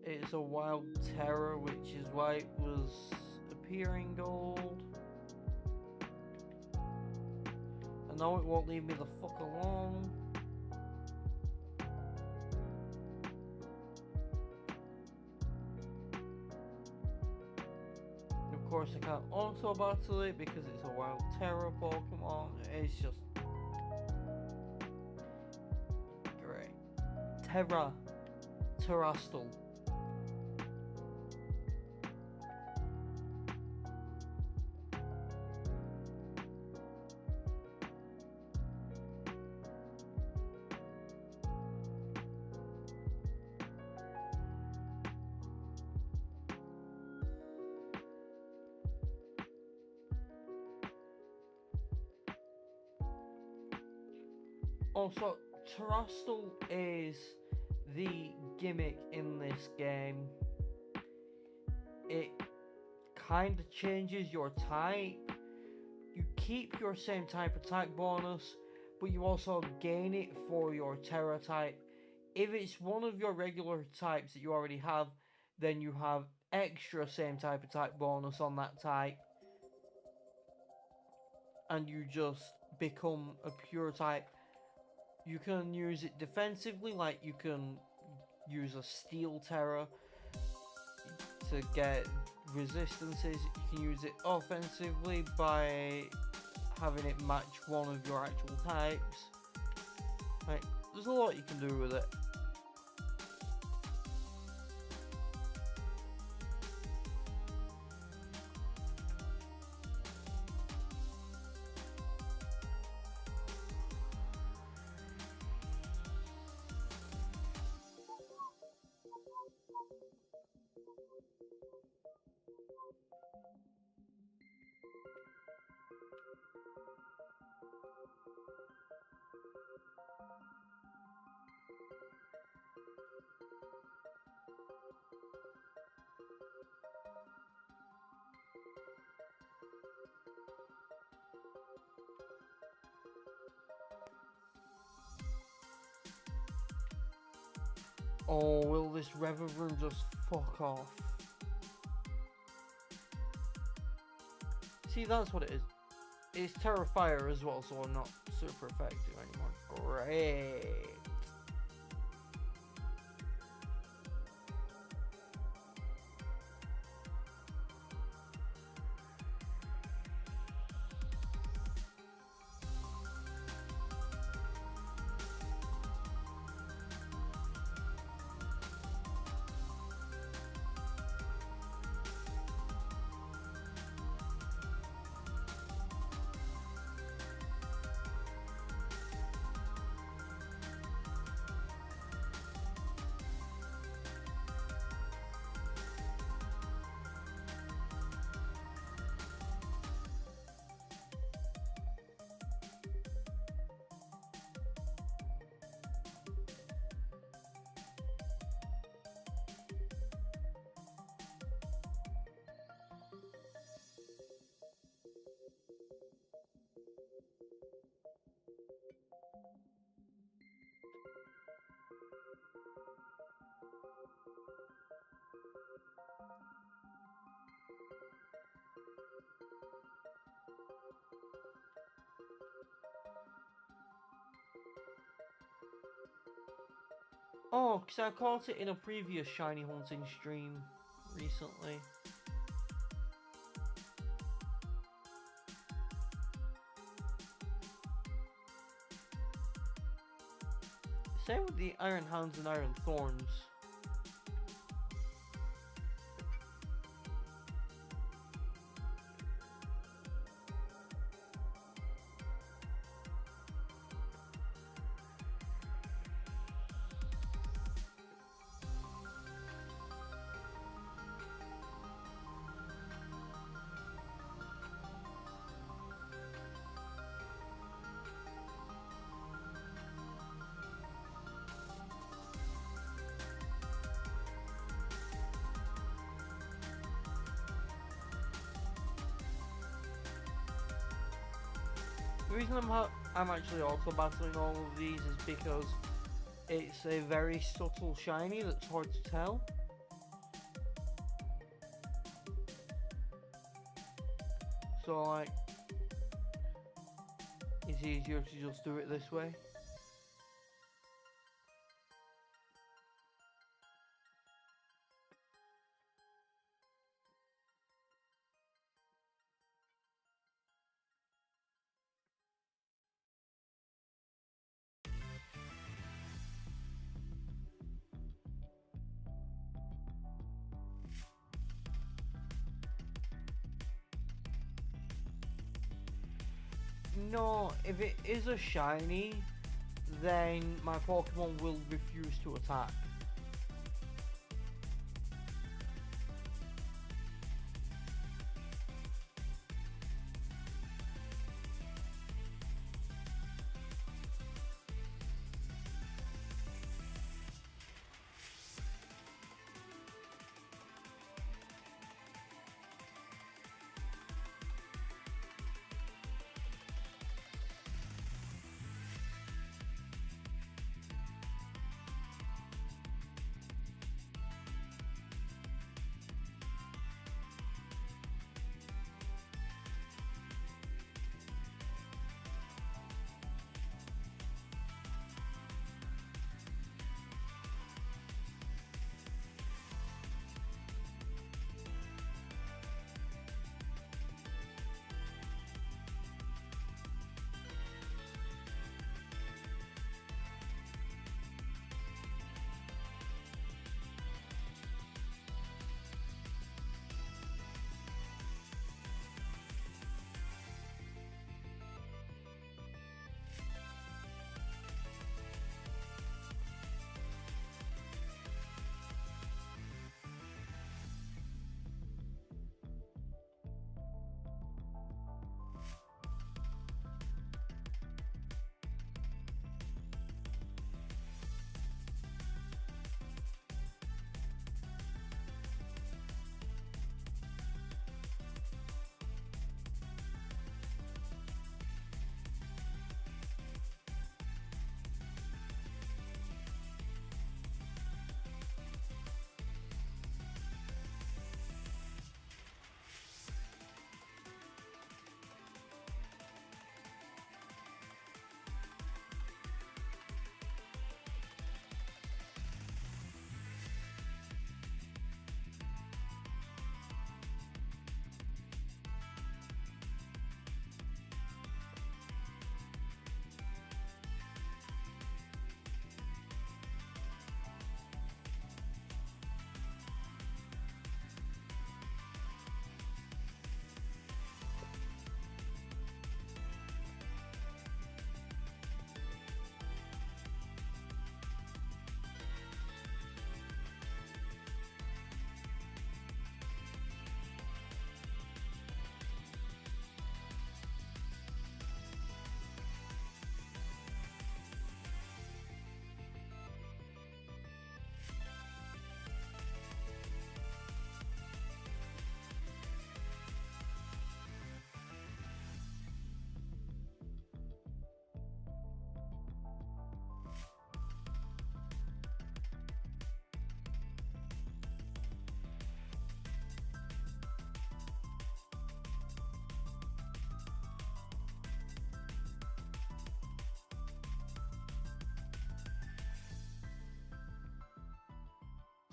it's a wild terror, which is why it was appearing gold. I know it won't leave me the fuck alone. Of course I can't auto battle it because it's a wild terror Pokemon. It's just great. Terrastal. Also, Terastal is the gimmick in this game. It kind of changes your type. You keep your same type attack bonus, but you also gain it for your Terra type. If it's one of your regular types that you already have, then you have extra same type attack bonus on that type. And you just become a pure type. You can use it defensively, like you can use a Steel Terra to get resistances. You can use it offensively by having it match one of your actual types. Like, there's a lot you can do with it. Oh, will this Reverend just fuck off? See, that's what it is. It's Terra Fire as well, so I'm not super effective anymore. Great. Oh, because I caught it in a previous shiny hunting stream recently. Same with the Iron Hounds and Iron Thorns. The reason I'm actually also battling all of these is because it's a very subtle shiny that's hard to tell. So like, it's easier to just do it this way. No, if it is a shiny, then my Pokemon will refuse to attack.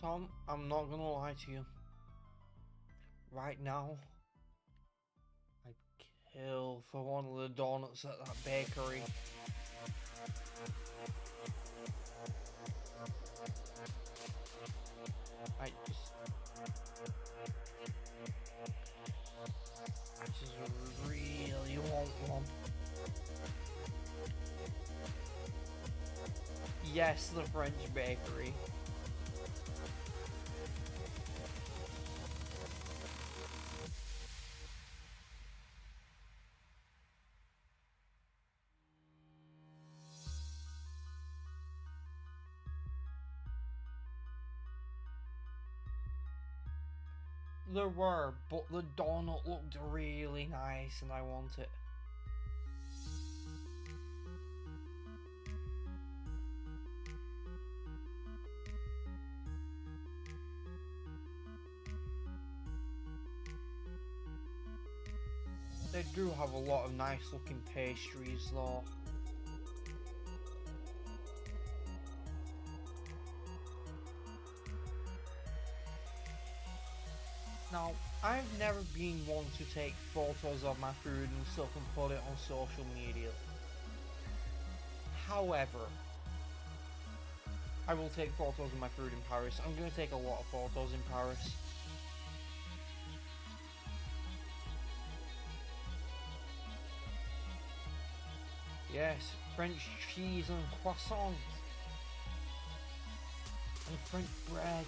Tom, I'm not gonna lie to you. Right now, I'd kill for one of the donuts at that bakery. I just really want one. Yes, the French bakery. There were, but the donut looked really nice and I want it. They do have a lot of nice looking pastries though. Now, I've never been one to take photos of my food and stuff and put it on social media. However, I will take photos of my food in Paris. I'm going to take a lot of photos in Paris. Yes, French cheese and croissants. And French bread.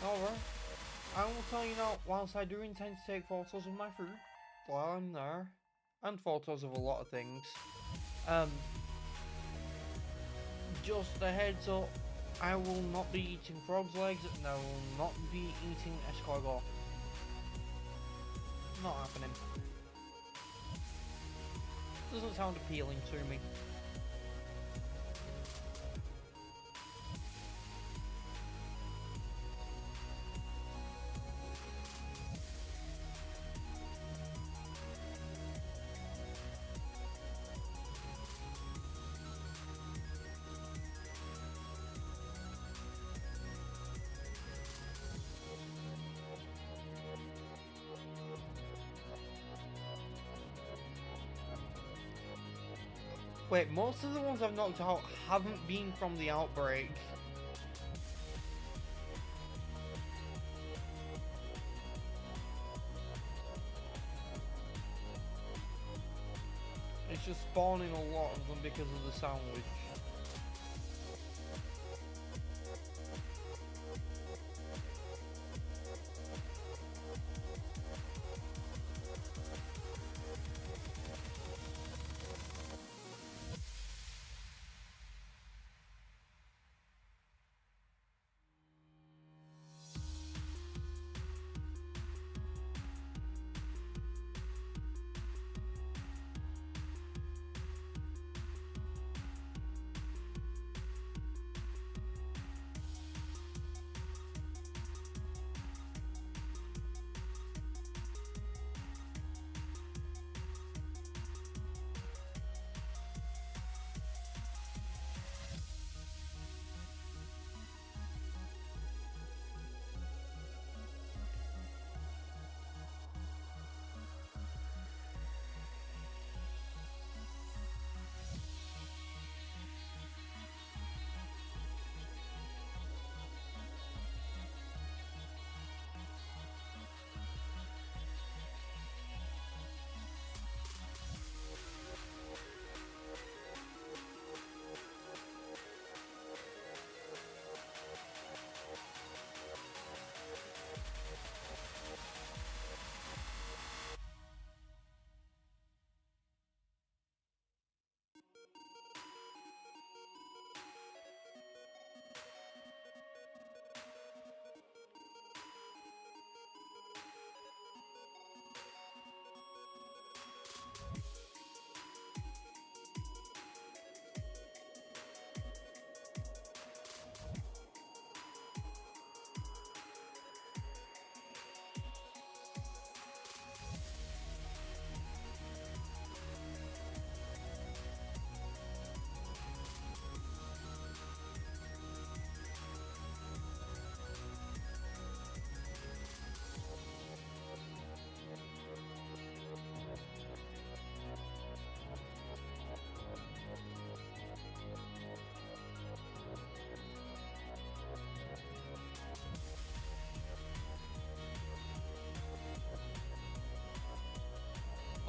However, I will tell you now, whilst I do intend to take photos of my food while I'm there, and photos of a lot of things, just a heads up, I will not be eating frog's legs and I will not be eating escargot. Not happening. Doesn't sound appealing to me. Wait, most of the ones I've knocked out haven't been from the outbreak. It's just spawning a lot of them because of the sandwich.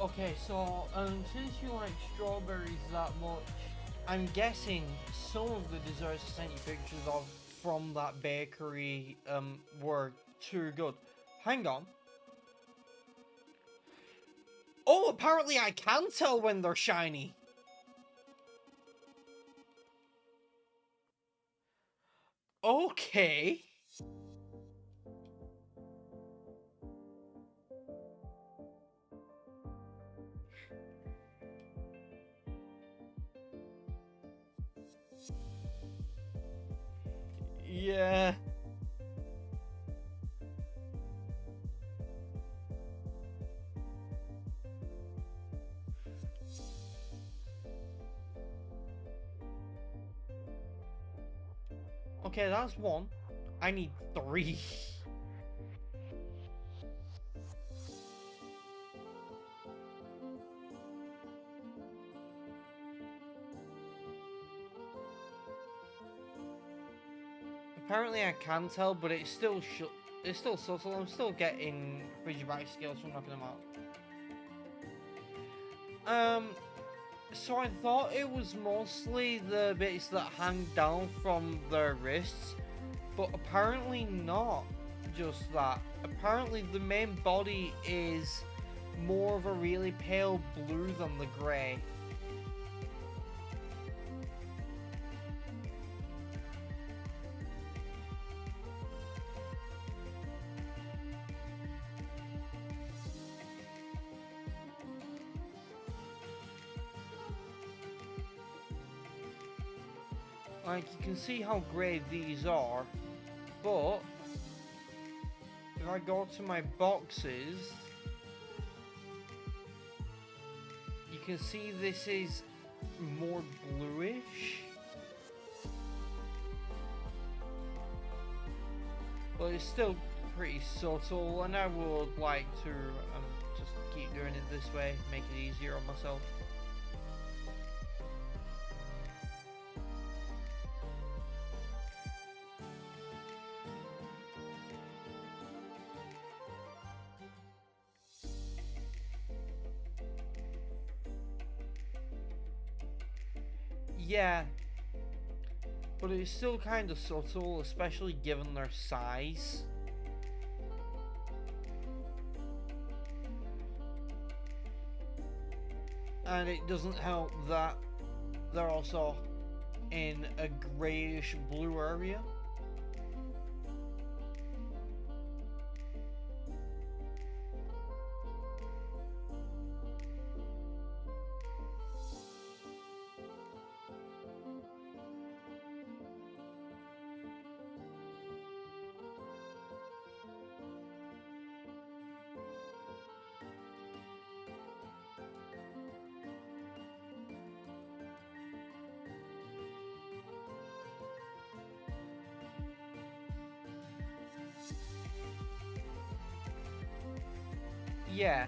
Okay, so since you like strawberries that much, I'm guessing some of the desserts I sent you pictures of from that bakery were too good. Hang on. Oh, apparently I can tell when they're shiny. Okay. Yeah. Okay, that's one. I need three. Apparently I can tell, but it's still subtle. I'm still getting Frigiback skills from knocking them out. So I thought it was mostly the bits that hang down from their wrists, but apparently not just that. Apparently the main body is more of a really pale blue than the grey. Like, you can see how grey these are, but if I go to my boxes, you can see this is more bluish. But it's still pretty subtle, and I would like to just keep doing it this way, make it easier on myself. Yeah, but it's still kind of subtle, especially given their size. And it doesn't help that they're also in a greyish blue area. Yeah.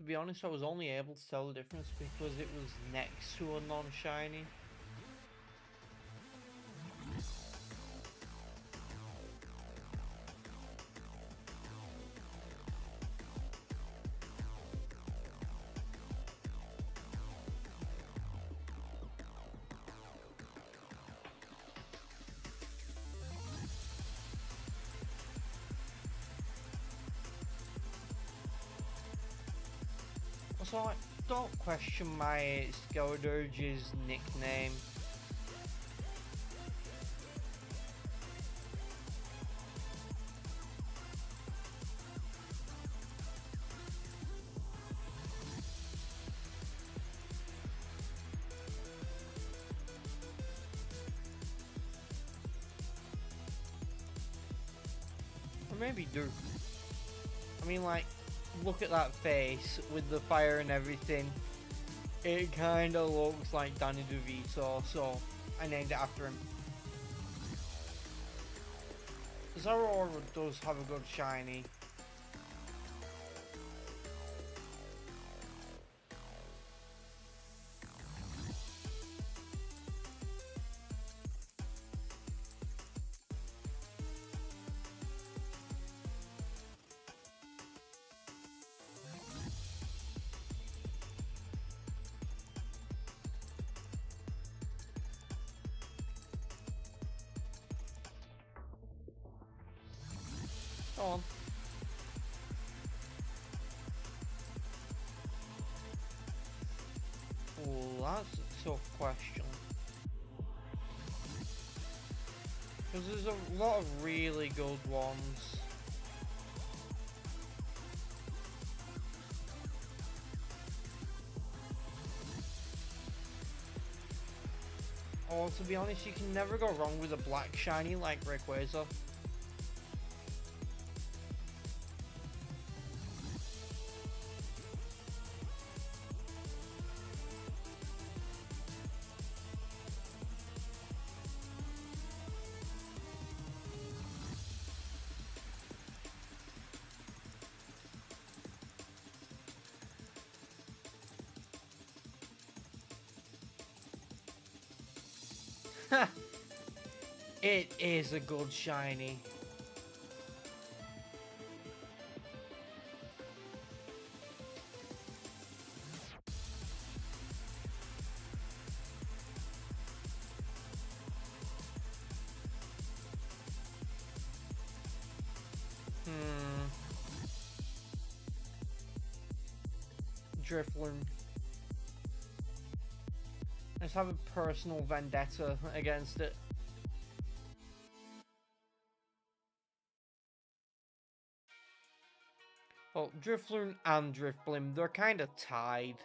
be honest, I was only able to tell the difference because it was next to a non-shiny. So like, don't question my Skeledurge's nickname. Or maybe do. I mean, like, look at that face with the fire and everything. It kinda looks like Danny DeVito, so I named it after him. Zeraora does have a good shiny. Go on. Oh, that's a tough question. Because there's a lot of really good ones. Oh, to be honest, you can never go wrong with a black shiny like Rayquaza. It is a good shiny. Drifloon. Let's have a personal vendetta against it. Well, Drifloon and Drifblim, they're kind of tied.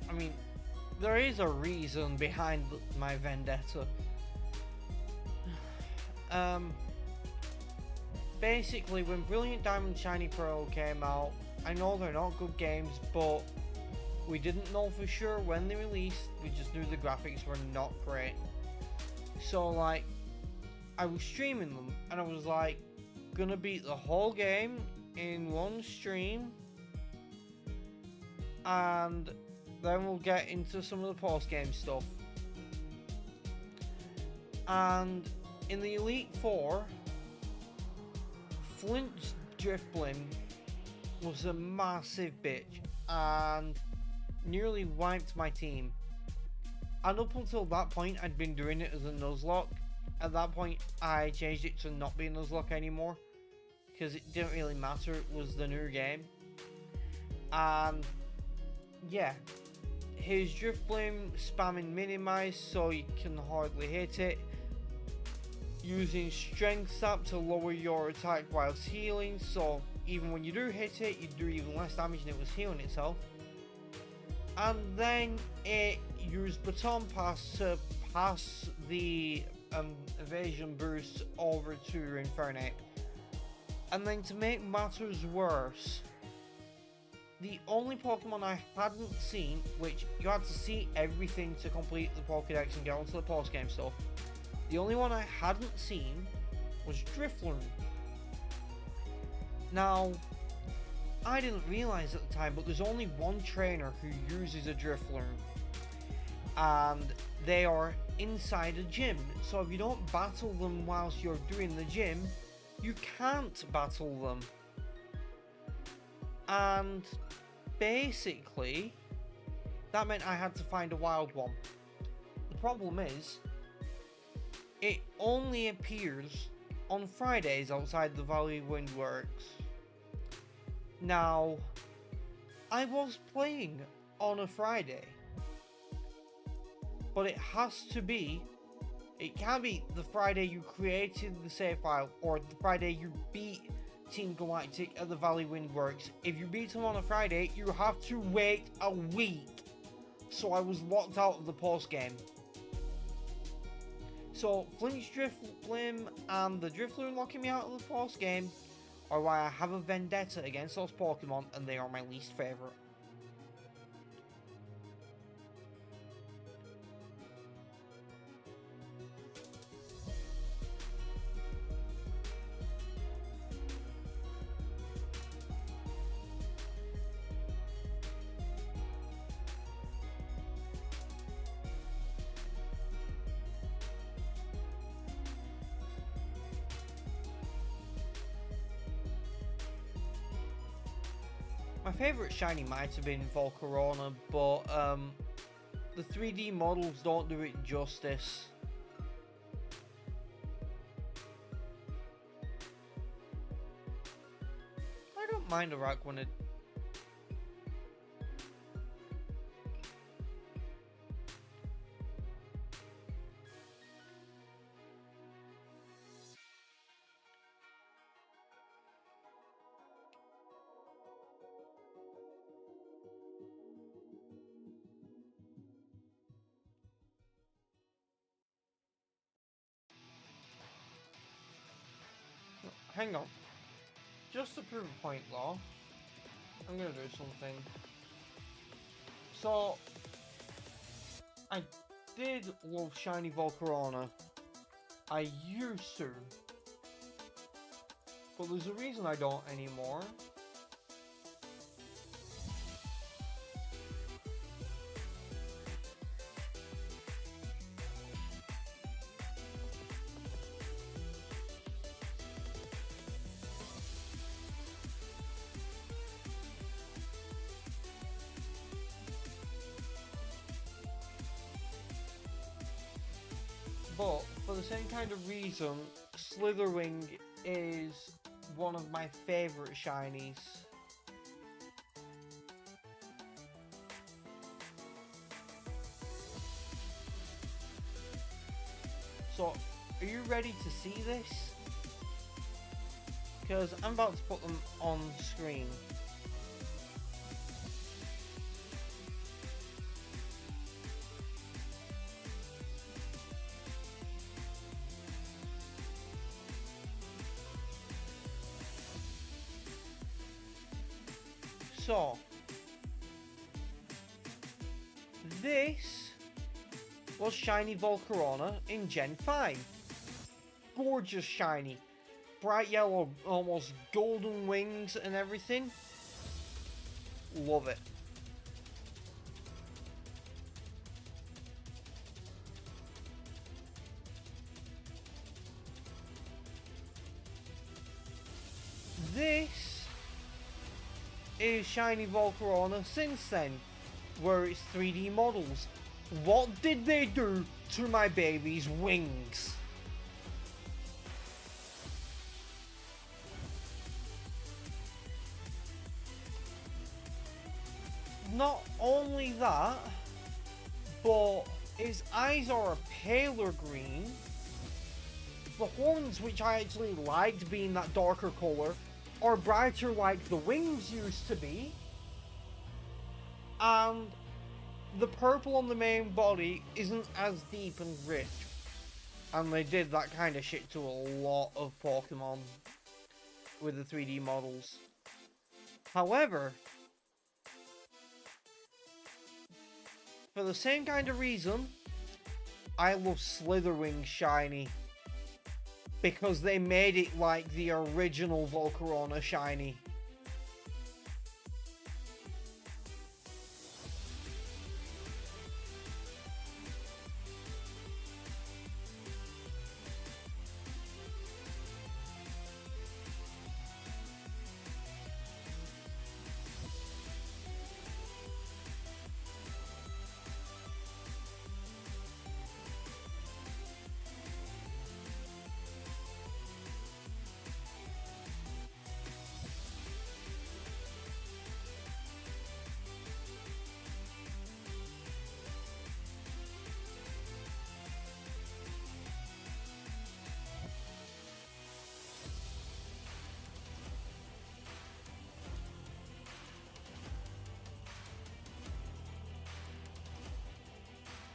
I mean, there is a reason behind my vendetta. Basically, when Brilliant Diamond Shiny Pearl came out, I know they're not good games, but we didn't know for sure when they released. We just knew the graphics were not great. So, like, I was streaming them, and I was like, gonna beat the whole game in one stream, and then we'll get into some of the post-game stuff. And in the Elite Four, Flint's Drifblim was a massive bitch and nearly wiped my team. And up until that point, I'd been doing it as a Nuzlocke. At that point, I changed it to not be a Nuzlocke anymore because it didn't really matter, it was the new game. And yeah, his Drifblim spamming Minimize so you can hardly hit it, using Strength Sap to lower your attack whilst healing, so even when you do hit it, you do even less damage and it was healing itself. And then it used Baton Pass to pass the evasion boosts over to Infernape. And then to make matters worse, the only Pokemon I hadn't seen, which you had to see everything to complete the Pokédex and get onto the post-game stuff, the only one I hadn't seen was Drifloon. Now, I didn't realise at the time, but there's only one trainer who uses a Drifloon, and they are inside a gym, so if you don't battle them whilst you're doing the gym, you can't battle them. And basically, that meant I had to find a wild one. The problem is, it only appears on Fridays outside the Valley Wind Works. Now, I was playing on a Friday, but it can't be the Friday you created the save file or the Friday you beat Team Galactic at the Valley Wind Works. If you beat them on a Friday, you have to wait a week. So I was locked out of the post game. So Flinch Drifblim and the Drifloon locking me out of the post game are why I have a vendetta against those Pokemon, and they are my least favourite. My favourite shiny might have been Volcarona, but the 3D models don't do it justice. I don't mind a Rakwanid. Hang on. Just to prove a point though, I'm gonna do something. So, I did love shiny Volcarona. I used to. But there's a reason I don't anymore. But for the same kind of reason, Slitherwing is one of my favourite shinies. So, are you ready to see this? Because I'm about to put them on screen. So, this was shiny Volcarona in Gen 5. Gorgeous shiny. Bright yellow, almost golden wings and everything. Love it. This is shiny Volcarona since then, where it's 3D models. What did they do to my baby's wings? Not only that, but his eyes are a paler green. The horns, which I actually liked being that darker colour, are brighter like the wings used to be. And the purple on the main body isn't as deep and rich. And they did that kind of shit to a lot of Pokemon with the 3D models. However, for the same kind of reason, I love Slitherwing Shiny. Because they made it like the original Volcarona Shiny.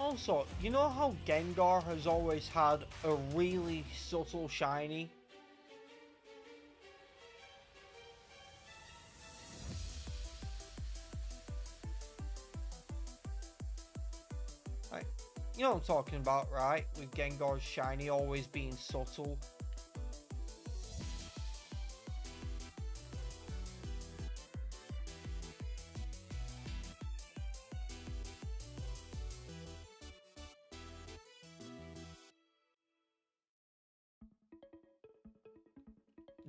Also, you know how Gengar has always had a really subtle shiny? Like, you know what I'm talking about, right? With Gengar's shiny always being subtle.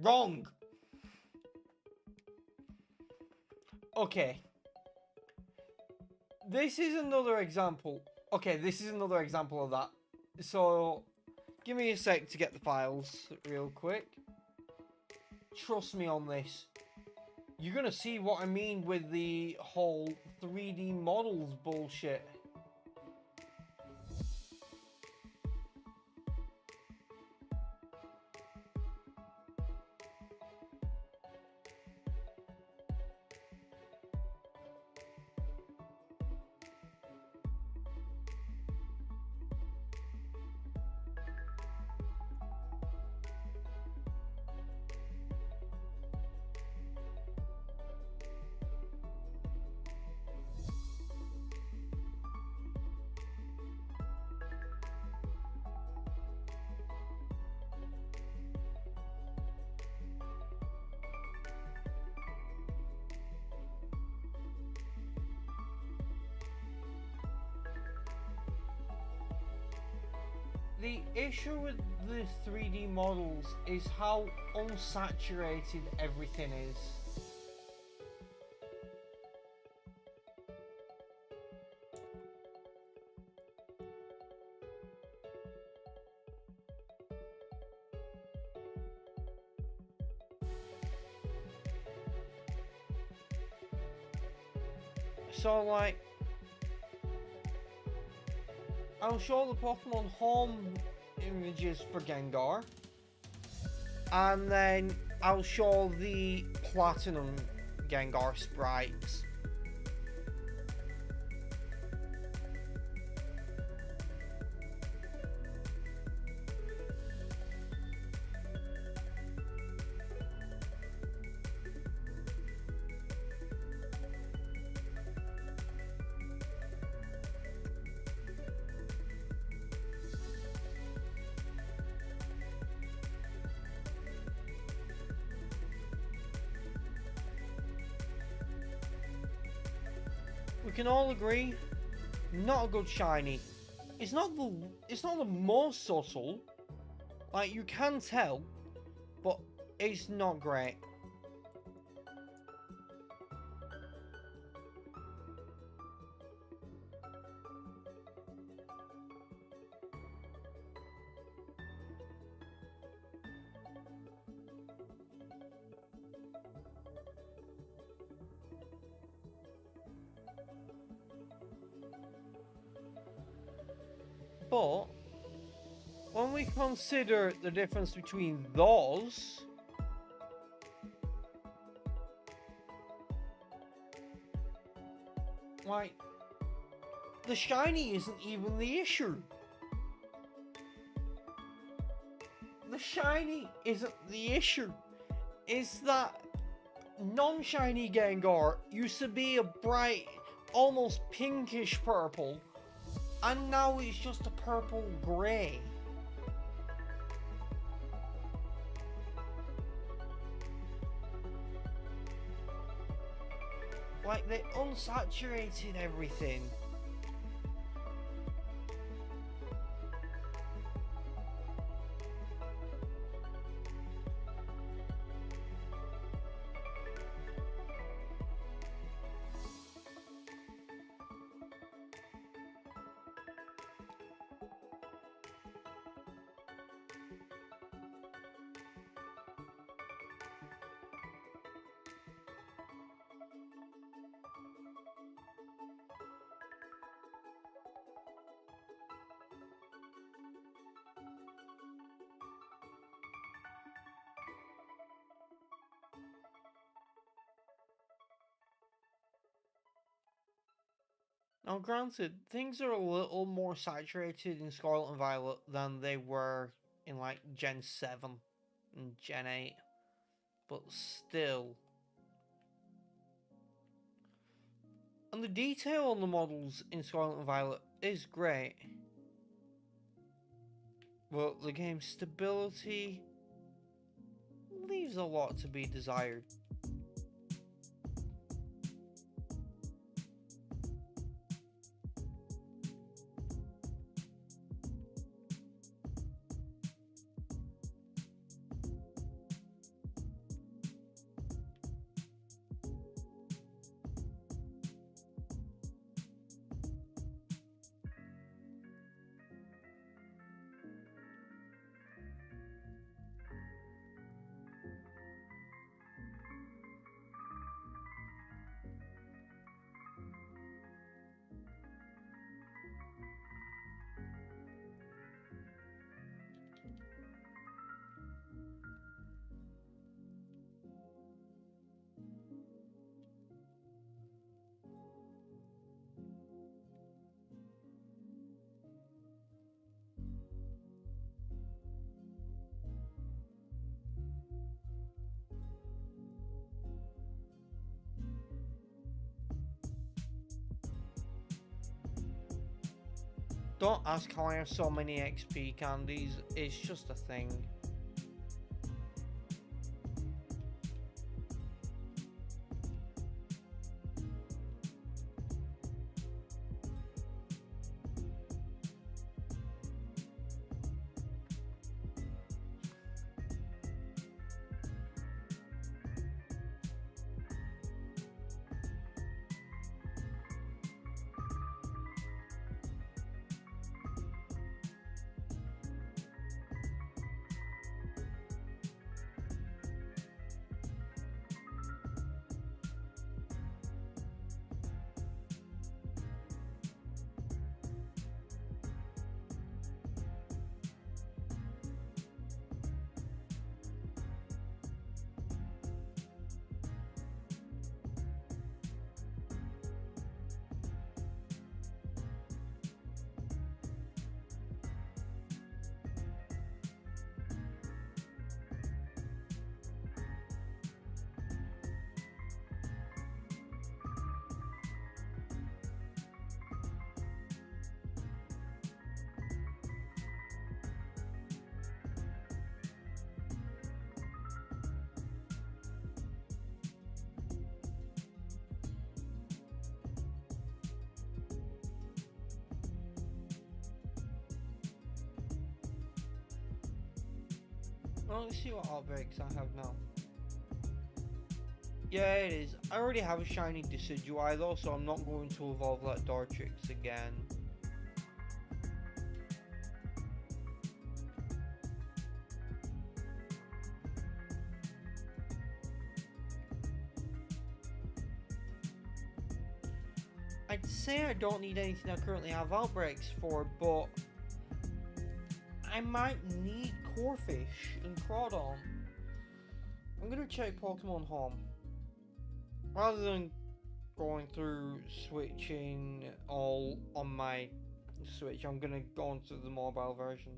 Wrong! Okay. This is another example. Okay, this is another example of that. So, give me a sec to get the files real quick. Trust me on this. You're gonna see what I mean with the whole 3D models bullshit. The issue with the 3D models is how unsaturated everything is. So like, I'll show the Pokemon Home images for Gengar, and then I'll show the Platinum Gengar sprites. We can all agree, not a good shiny. It's not the most subtle. Like, you can tell, but it's not great. But when we consider the difference between those, like, the shiny isn't even the issue. the shiny isn't the issue. It's that non-shiny Gengar used to be a bright, almost pinkish purple, and now it's just a purple grey. Like, they unsaturated everything. Now, granted, things are a little more saturated in Scarlet and Violet than they were in, like, Gen 7 and Gen 8. But still. And the detail on the models in Scarlet and Violet is great. But the game's stability leaves a lot to be desired. Don't ask how I have so many XP candies, it's just a thing. Well, let's see what outbreaks I have now. Yeah, it is. I already have a shiny Decidueye though, so I'm not going to evolve that Dartrix again. I'd say I don't need anything I currently have outbreaks for, but I might need Corphish and Crawdon. I'm gonna check Pokemon Home. Rather than going through switching all on my Switch, I'm gonna go onto the mobile version.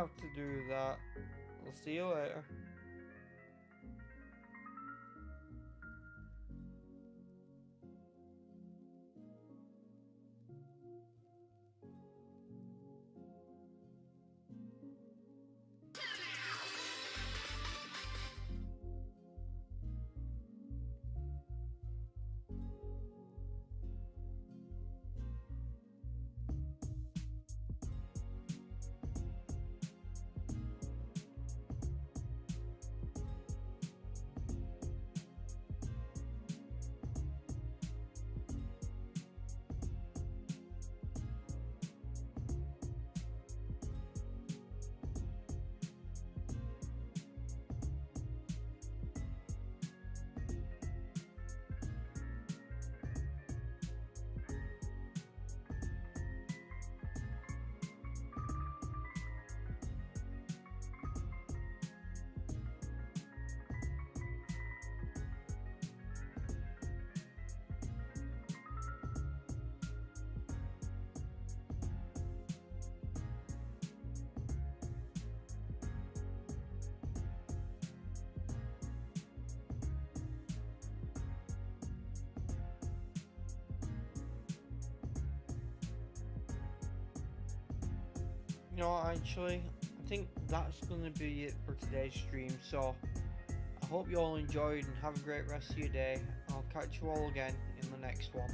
have to do that. I'll see you later. You know, actually, I think that's going to be it for today's stream. So, I hope you all enjoyed and have a great rest of your day. I'll catch you all again in the next one.